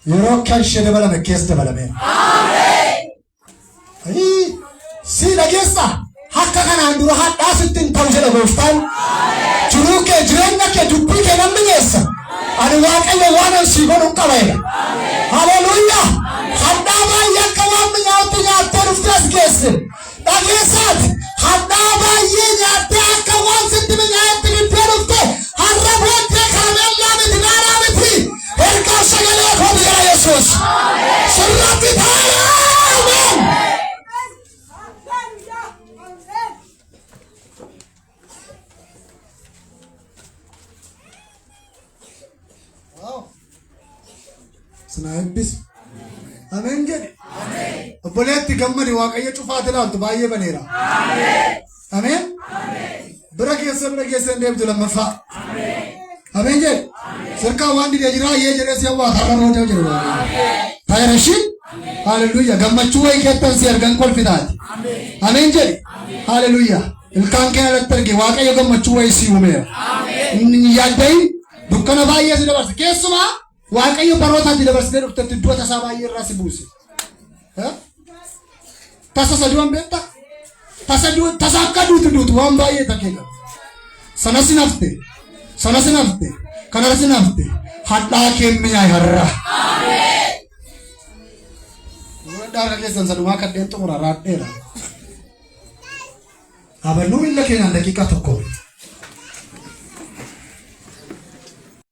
Yeroo kan ishee dabalame keessa dabalameera. Si dhageessa akka kanaan dura hadhaa sitti hin ta'u jedha gooftaan. Jiruu kee jireenya kee dubbii kee namni geessa. Ani waaqayyo waan ansii godhuun qabeera. Haleluuyaa. Hadhaa baay'ee akka waan nyaattee dhuftee as geesse. Dhageessaati. Hadhaa baay'ee nyaattee akka waan sitti nyaattee dhuftee dhufte har'a booddee karameellaa miti naaraa miti. obboleetti gammadi waaqayyo cufaati laaltu baay'ee baneera. Ameen. Bira keessa deemtu lammaffaa. Ameen jedhe. Sirkaa waan didee jira yee jedhee si hawwaata har'a roota jiru. Taayirashin. Hallelujah. Gammachuu wayii keettan si argan kolfitaati. Ameen jedhe. Hallelujah. Ilkaan kee alatti arge waaqayyo gammachuu wayii si uumeera. Yaaddayin dukkana baay'ee si dabarse. Keessumaa waaqayyo barootaatti dabarsitee dhuftetti iddoo tasaa baay'ee irraa si buuse. Tasa saduan beekta? Tasa akka duutu waan baay'ee takkee qaba. Sana sinafte. Kanarra sinafte. Hadhaa keemmiyaa har'a. Dhaara keessan sadumaa kadheen xumura raadheera. Abannuu illa keenyaan daqiiqaa tokko.